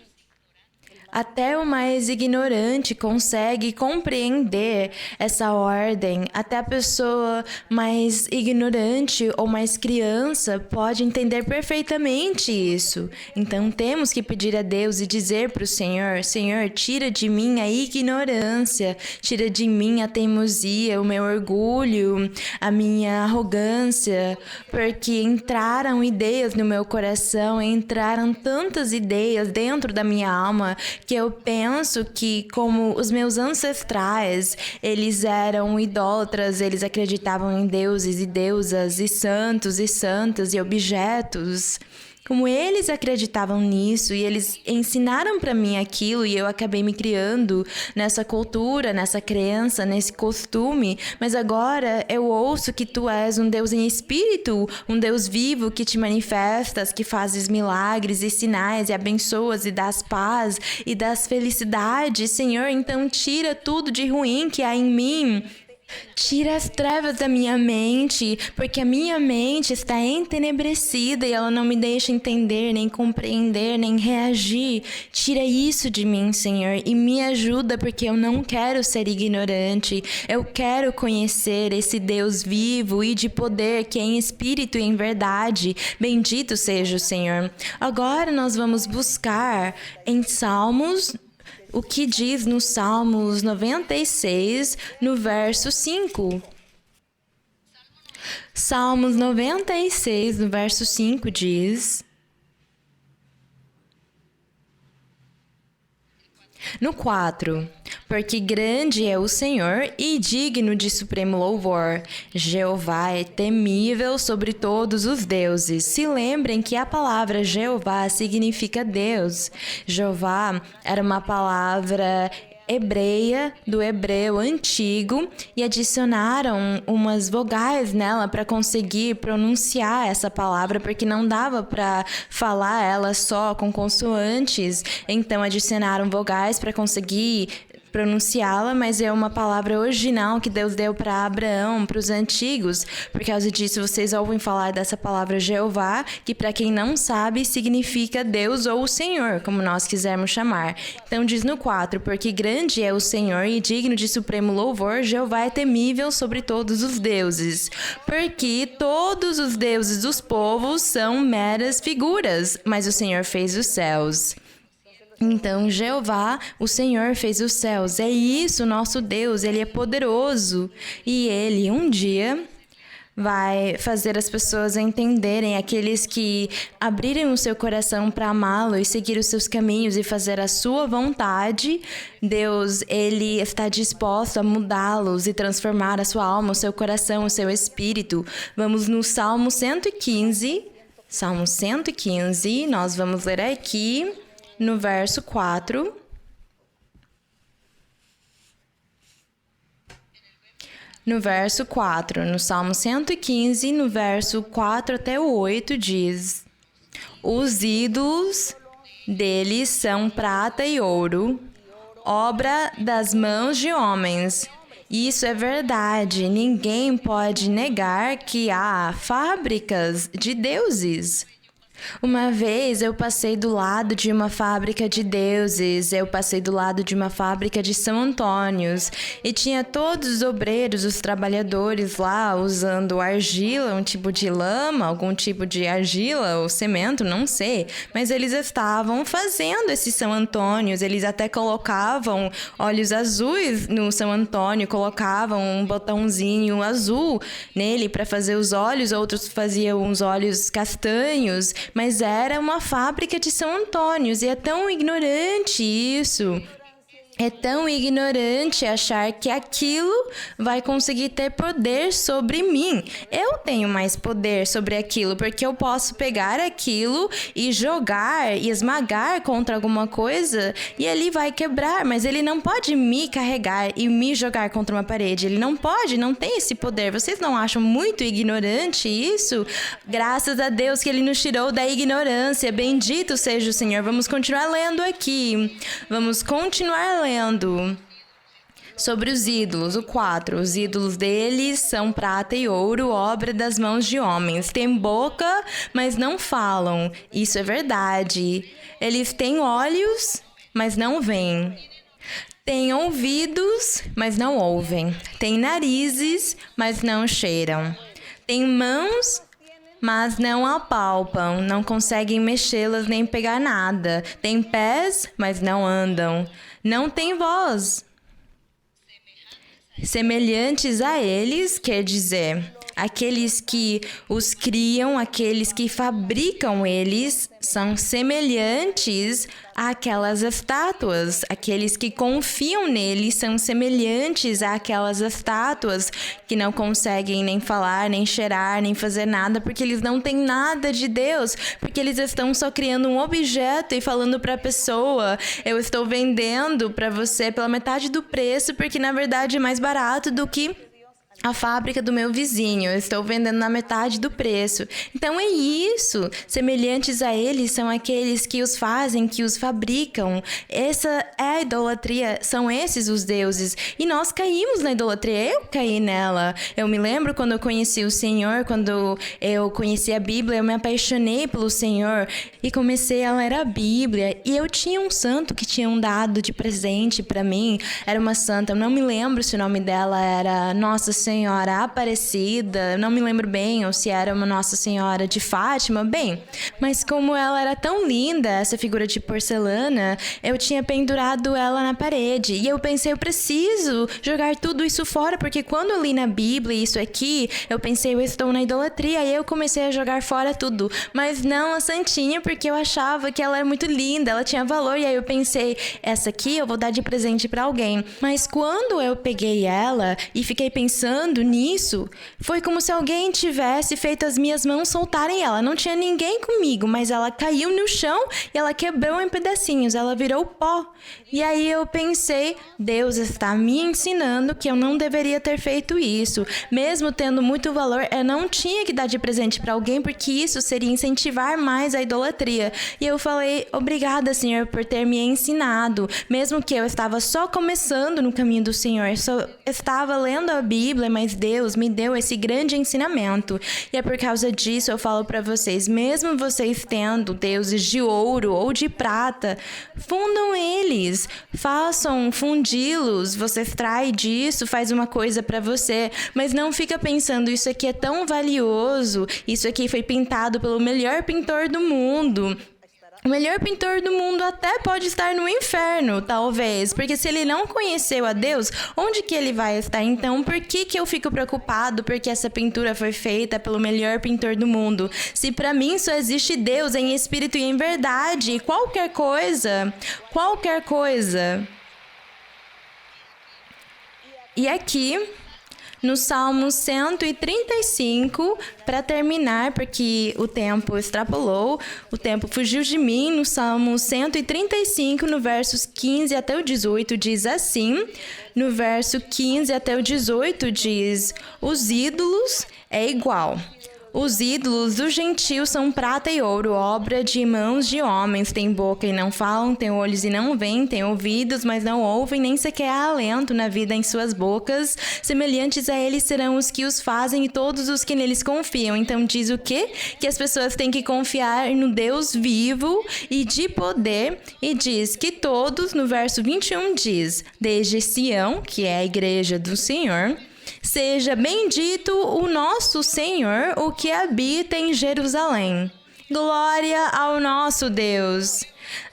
até o mais ignorante consegue compreender essa ordem. Até a pessoa mais ignorante ou mais criança pode entender perfeitamente isso. Então, temos que pedir a Deus e dizer para o Senhor: Senhor, tira de mim a ignorância, tira de mim a teimosia, o meu orgulho, a minha arrogância, porque entraram ideias no meu coração, entraram tantas ideias dentro da minha alma, que eu penso que, como os meus ancestrais, eles eram idólatras, eles acreditavam em deuses e deusas, e santos e santas e objetos. Como eles acreditavam nisso e eles ensinaram para mim aquilo, e eu acabei me criando nessa cultura, nessa crença, nesse costume, mas agora eu ouço que tu és um Deus em espírito, um Deus vivo que te manifestas, que fazes milagres e sinais e abençoas e dás paz e dás felicidade, Senhor. Então tira tudo de ruim que há em mim. Tira as trevas da minha mente, porque a minha mente está entenebrecida e ela não me deixa entender, nem compreender, nem reagir. Tira isso de mim, Senhor, e me ajuda, porque eu não quero ser ignorante. Eu quero conhecer esse Deus vivo e de poder, que é em espírito e em verdade. Bendito seja o Senhor. Agora nós vamos buscar em Salmos, o que diz no Salmos 96, no verso 5. Salmos 96, no verso 5 diz... No 4, porque grande é o Senhor e digno de supremo louvor. Jeová é temível sobre todos os deuses. Se lembrem que a palavra Jeová significa Deus. Jeová era uma palavra hebreia, do hebreu antigo, e adicionaram umas vogais nela para conseguir pronunciar essa palavra, porque não dava para falar ela só com consoantes. Então adicionaram vogais para conseguir pronunciá-la, mas é uma palavra original que Deus deu para Abraão, para os antigos. Por causa disso, vocês ouvem falar dessa palavra Jeová, que para quem não sabe, significa Deus ou o Senhor, como nós quisermos chamar. Então diz no 4, porque grande é o Senhor e digno de supremo louvor, Jeová é temível sobre todos os deuses. Porque todos os deuses dos povos são meras figuras, mas o Senhor fez os céus. Então, Jeová, o Senhor, fez os céus. É isso, nosso Deus, Ele é poderoso. E Ele, um dia, vai fazer as pessoas entenderem, aqueles que abrirem o seu coração para amá-lo e seguir os seus caminhos e fazer a sua vontade. Deus, Ele está disposto a mudá-los e transformar a sua alma, o seu coração, o seu espírito. Vamos no Salmo 115. Salmo 115, nós vamos ler aqui no verso 4. No verso 4, no Salmo 115, no verso 4 até o 8, diz: os ídolos deles são prata e ouro, obra das mãos de homens. Isso é verdade, ninguém pode negar que há fábricas de deuses. Uma vez eu passei do lado de uma fábrica de deuses, eu passei do lado de uma fábrica de São Antônios e tinha todos os obreiros, os trabalhadores lá usando argila, um tipo de lama, algum tipo de argila ou cimento, não sei, mas eles estavam fazendo esses São Antônios, eles até colocavam olhos azuis no São Antônio, colocavam um botãozinho azul nele para fazer os olhos, outros faziam os olhos castanhos. Mas era uma fábrica de São Antônios e é tão ignorante isso. É tão ignorante achar que aquilo vai conseguir ter poder sobre mim. Eu tenho mais poder sobre aquilo, porque eu posso pegar aquilo e jogar e esmagar contra alguma coisa e ele vai quebrar, mas ele não pode me carregar e me jogar contra uma parede. Ele não pode, não tem esse poder. Vocês não acham muito ignorante isso? Graças a Deus que ele nos tirou da ignorância. Bendito seja o Senhor. Vamos continuar lendo aqui. Vamos continuar lendo sobre os ídolos. O 4. Os ídolos deles são prata e ouro, obra das mãos de homens. Têm boca, mas não falam. Isso é verdade. Eles têm olhos, mas não veem. Têm ouvidos, mas não ouvem. Têm narizes, mas não cheiram. Têm mãos, mas não apalpam, não conseguem mexê-las nem pegar nada. Têm pés, mas não andam. Não têm voz. Semelhantes a eles, quer dizer, aqueles que os criam, aqueles que fabricam eles, são semelhantes àquelas estátuas. Aqueles que confiam neles são semelhantes àquelas estátuas que não conseguem nem falar, nem cheirar, nem fazer nada, porque eles não têm nada de Deus, porque eles estão só criando um objeto e falando para a pessoa: eu estou vendendo para você pela metade do preço, porque na verdade é mais barato do que a fábrica do meu vizinho, eu estou vendendo na metade do preço. Então é isso. Semelhantes a eles são aqueles que os fazem, que os fabricam. Essa é a idolatria, são esses os deuses. E nós caímos na idolatria, eu caí nela. Eu me lembro quando eu conheci o Senhor, quando eu conheci a Bíblia, eu me apaixonei pelo Senhor e comecei a ler a Bíblia. E eu tinha um santo que tinham dado de presente para mim. Era uma santa, eu não me lembro se o nome dela era Nossa Senhora Aparecida, não me lembro bem, ou se era uma Nossa Senhora de Fátima, bem, mas como ela era tão linda, essa figura de porcelana, eu tinha pendurado ela na parede, e eu pensei, eu preciso jogar tudo isso fora, porque quando eu li na Bíblia isso aqui, eu pensei, eu estou na idolatria, e eu comecei a jogar fora tudo, mas não a santinha, porque eu achava que ela era muito linda, ela tinha valor, e aí eu pensei, essa aqui eu vou dar de presente para alguém, mas quando eu peguei ela, e fiquei pensando pensando nisso, foi como se alguém tivesse feito as minhas mãos soltarem ela. Não tinha ninguém comigo, mas ela caiu no chão e ela quebrou em pedacinhos, ela virou pó. E aí eu pensei, Deus está me ensinando que eu não deveria ter feito isso. Mesmo tendo muito valor, eu não tinha que dar de presente para alguém, porque isso seria incentivar mais a idolatria. E eu falei, obrigada, Senhor, por ter me ensinado. Mesmo que eu estava só começando no caminho do Senhor, só estava lendo a Bíblia, mas Deus me deu esse grande ensinamento. E é por causa disso eu falo para vocês, mesmo vocês tendo deuses de ouro ou de prata, fundam eles, façam fundi-los, você extrai disso, faz uma coisa para você, mas não fica pensando, isso aqui é tão valioso, isso aqui foi pintado pelo melhor pintor do mundo. O melhor pintor do mundo até pode estar no inferno, talvez, porque se ele não conheceu a Deus, onde que ele vai estar? Então, por que eu fico preocupado porque essa pintura foi feita pelo melhor pintor do mundo? Se para mim só existe Deus em espírito e em verdade, qualquer coisa. E aqui, no Salmo 135, para terminar, porque o tempo extrapolou, o tempo fugiu de mim, no Salmo 135, no versos 15 até o 18, diz assim, no verso 15 até o 18 diz, os ídolos é igual. Os ídolos dos gentios são prata e ouro, obra de mãos de homens. Têm boca e não falam, têm olhos e não veem, têm ouvidos, mas não ouvem, nem sequer há alento na vida em suas bocas. Semelhantes a eles serão os que os fazem e todos os que neles confiam. Então diz o quê? Que as pessoas têm que confiar no Deus vivo e de poder. E diz que todos, no verso 21 diz, desde Sião, que é a igreja do Senhor, seja bendito o nosso Senhor, o que habita em Jerusalém. Glória ao nosso Deus.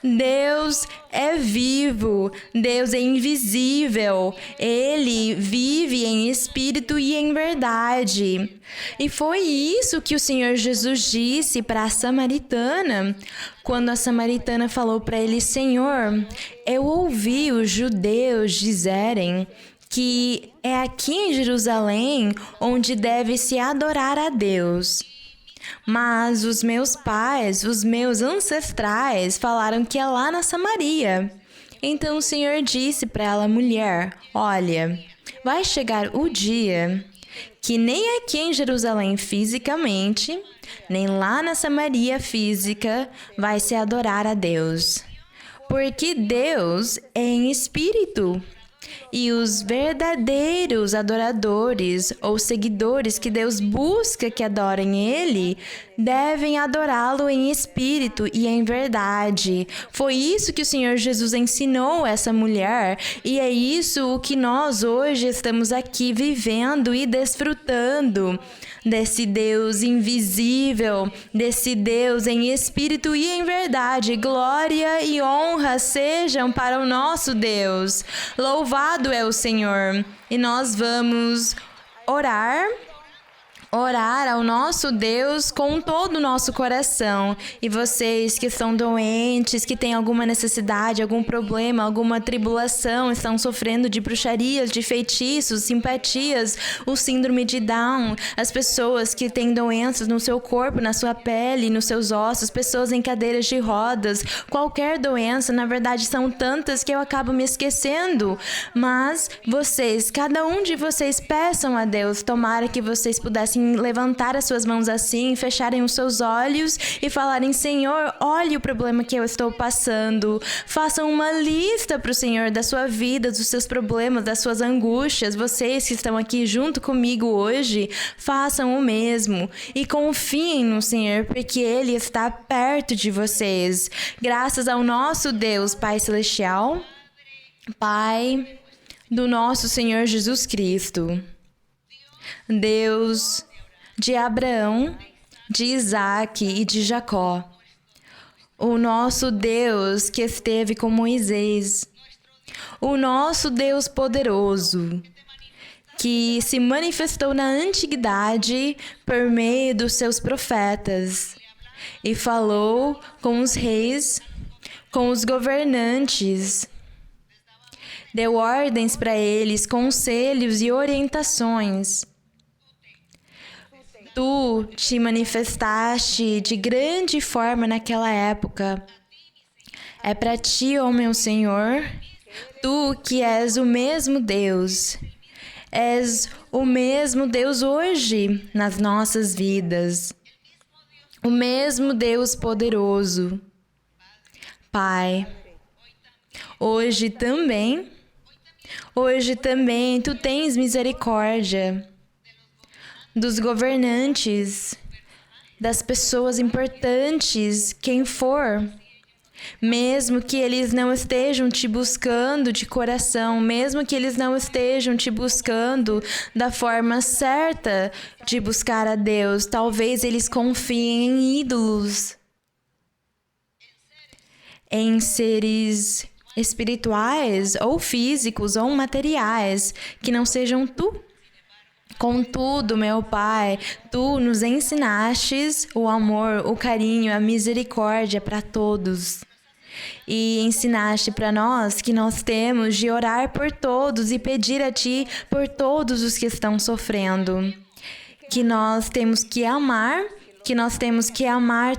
Deus é vivo, Deus é invisível, Ele vive em espírito e em verdade. E foi isso que o Senhor Jesus disse para a samaritana, quando a samaritana falou para ele, Senhor, eu ouvi os judeus dizerem que é aqui em Jerusalém onde deve se adorar a Deus. Mas os meus pais, os meus ancestrais, falaram que é lá na Samaria. Então o Senhor disse para ela, mulher, olha, vai chegar o dia que nem aqui em Jerusalém fisicamente, nem lá na Samaria física, vai se adorar a Deus. Porque Deus é em espírito. E os verdadeiros adoradores ou seguidores que Deus busca que adorem Ele, devem adorá-lo em espírito e em verdade. Foi isso que o Senhor Jesus ensinou essa mulher e é isso o que nós hoje estamos aqui vivendo e desfrutando. Desse Deus invisível, desse Deus em espírito e em verdade. Glória e honra sejam para o nosso Deus. Louvado é o Senhor. E nós vamos orar ao nosso Deus com todo o nosso coração. E vocês que estão doentes, que têm alguma necessidade, algum problema, alguma tribulação, estão sofrendo de bruxarias, de feitiços, simpatias, o síndrome de Down, as pessoas que têm doenças no seu corpo, na sua pele, nos seus ossos, pessoas em cadeiras de rodas, qualquer doença, na verdade são tantas que eu acabo me esquecendo. Mas vocês, cada um de vocês, peçam a Deus, tomara que vocês pudessem levantar as suas mãos assim, fecharem os seus olhos e falarem, Senhor, olhe o problema que eu estou passando. Façam uma lista para o Senhor da sua vida, dos seus problemas, das suas angústias. Vocês que estão aqui junto comigo hoje, façam o mesmo e confiem no Senhor, porque Ele está perto de vocês. Graças ao nosso Deus, Pai Celestial, Pai do nosso Senhor Jesus Cristo, Deus de Abraão, de Isaque e de Jacó. O nosso Deus que esteve com Moisés. O nosso Deus poderoso, que se manifestou na antiguidade por meio dos seus profetas e falou com os reis, com os governantes, deu ordens para eles, conselhos e orientações. Tu te manifestaste de grande forma naquela época. É para ti, ó meu Senhor, tu que és o mesmo Deus. És o mesmo Deus hoje nas nossas vidas. O mesmo Deus poderoso. Pai, hoje também tu tens misericórdia dos governantes, das pessoas importantes, quem for, mesmo que eles não estejam te buscando de coração, mesmo que eles não estejam te buscando da forma certa de buscar a Deus, talvez eles confiem em ídolos, em seres espirituais ou físicos ou materiais que não sejam tu. Contudo, meu Pai, tu nos ensinastes o amor, o carinho, a misericórdia para todos. E ensinaste para nós que nós temos de orar por todos e pedir a Ti por todos os que estão sofrendo. Que nós temos que amar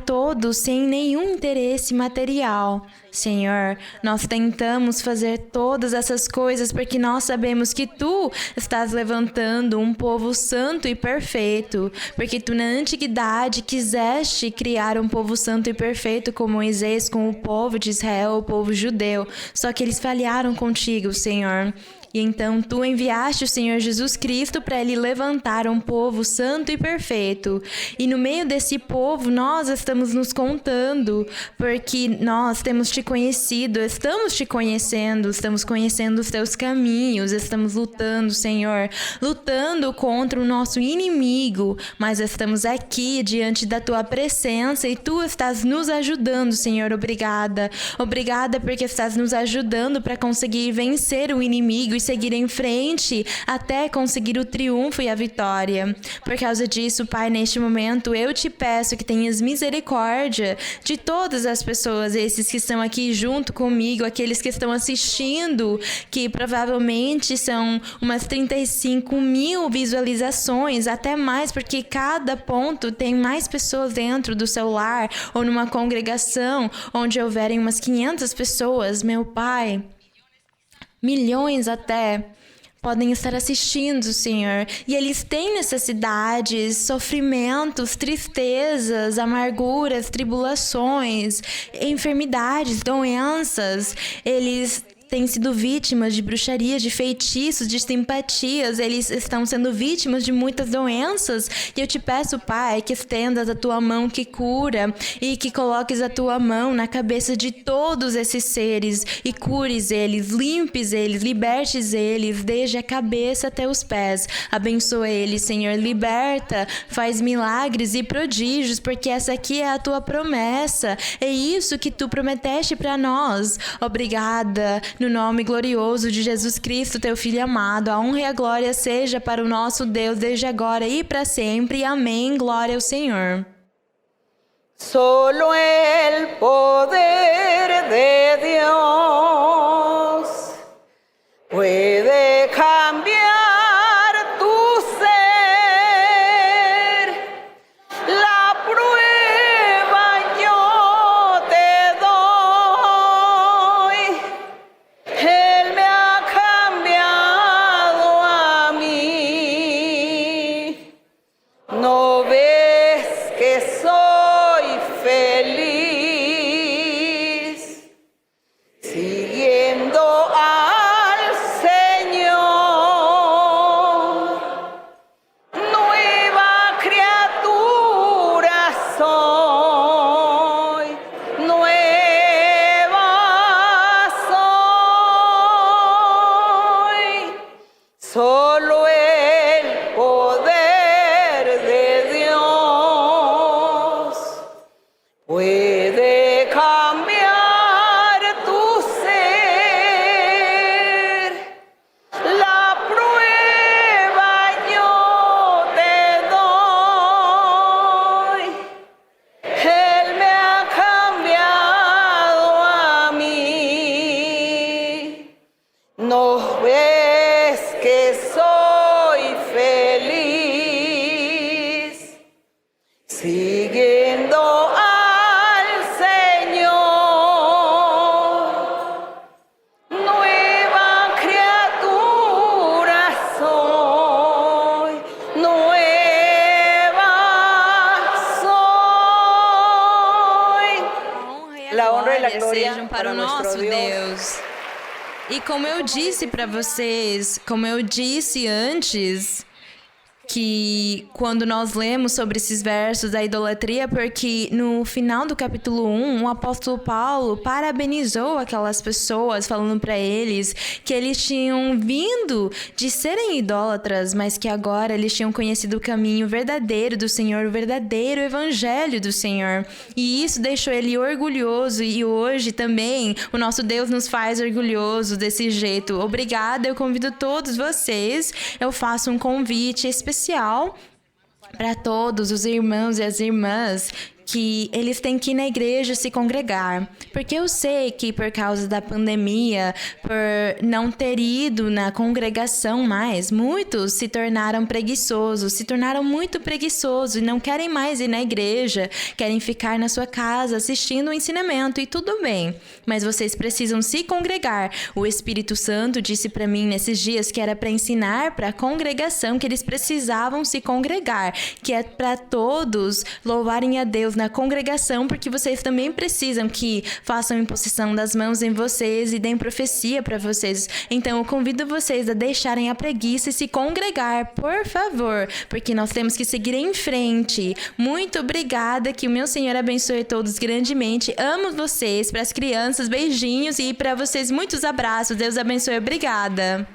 todos sem nenhum interesse material. Senhor, nós tentamos fazer todas essas coisas porque nós sabemos que Tu estás levantando um povo santo e perfeito, porque Tu na antiguidade quiseste criar um povo santo e perfeito com Moisés, com o povo de Israel, o povo judeu, só que eles falharam contigo, Senhor. E então Tu enviaste o Senhor Jesus Cristo para Ele levantar um povo santo e perfeito. E no meio desse povo nós estamos nos contando, porque nós temos Te conhecido, estamos Te conhecendo, estamos conhecendo os Teus caminhos, estamos lutando, Senhor, lutando contra o nosso inimigo, mas estamos aqui diante da Tua presença e Tu estás nos ajudando, Senhor. Obrigada. Obrigada porque estás nos ajudando para conseguir vencer o inimigo e seguir em frente até conseguir o triunfo e a vitória. Por causa disso, Pai, neste momento eu Te peço que tenhas misericórdia de todas as pessoas, esses que estão aqui junto comigo, aqueles que estão assistindo, que provavelmente são umas 35 mil visualizações, até mais, porque cada ponto tem mais pessoas dentro do seu lar ou numa congregação onde houverem umas 500 pessoas. Meu Pai, milhões até podem estar assistindo, Senhor, e eles têm necessidades, sofrimentos, tristezas, amarguras, tribulações, enfermidades, doenças. Eles têm sido vítimas de bruxarias, de feitiços, de simpatias, eles estão sendo vítimas de muitas doenças. E eu Te peço, Pai, que estendas a Tua mão que cura e que coloques a Tua mão na cabeça de todos esses seres e cures eles, limpes eles, libertes eles, desde a cabeça até os pés. Abençoa eles, Senhor, liberta, faz milagres e prodígios, porque essa aqui é a Tua promessa, é isso que Tu prometeste para nós. Obrigada. No nome glorioso de Jesus Cristo, Teu Filho amado, a honra e a glória seja para o nosso Deus desde agora e para sempre. Amém. Glória ao Senhor. Solo el poder de Dios puede cambiar tu ser. La prueba yo te doy. Él me ha cambiado a mí. ¿No ves que soy feliz siguiendo al Señor? Nueva criatura soy, nueva soy. Solo el poder de Dios puede cambiar tu ser. La prueba yo te doy. Él me ha cambiado a mí. No La honra y la glória gloria sejam para para o nuestro nosso Dios. Deus. E como eu disse para vocês, como eu disse antes, que quando nós lemos sobre esses versos da idolatria, porque no final do capítulo 1, o apóstolo Paulo parabenizou aquelas pessoas, falando para eles que eles tinham vindo de serem idólatras, mas que agora eles tinham conhecido o caminho verdadeiro do Senhor, o verdadeiro evangelho do Senhor. E isso deixou ele orgulhoso, e hoje também o nosso Deus nos faz orgulhoso desse jeito. Obrigada, eu convido todos vocês, eu faço um convite especial para todos os irmãos e as irmãs que eles têm que ir na igreja se congregar. Porque eu sei que por causa da pandemia, por não ter ido na congregação mais, muitos se tornaram preguiçosos, se tornaram muito preguiçosos e não querem mais ir na igreja, querem ficar na sua casa assistindo o ensinamento e tudo bem. Mas vocês precisam se congregar. O Espírito Santo disse para mim nesses dias que era para ensinar para a congregação que eles precisavam se congregar, que é para todos louvarem a Deus na congregação, porque vocês também precisam que façam imposição das mãos em vocês e deem profecia para vocês. Então, eu convido vocês a deixarem a preguiça e se congregar, por favor, porque nós temos que seguir em frente. Muito obrigada, que o meu Senhor abençoe todos grandemente. Amo vocês, para as crianças, beijinhos, e para vocês muitos abraços. Deus abençoe, obrigada.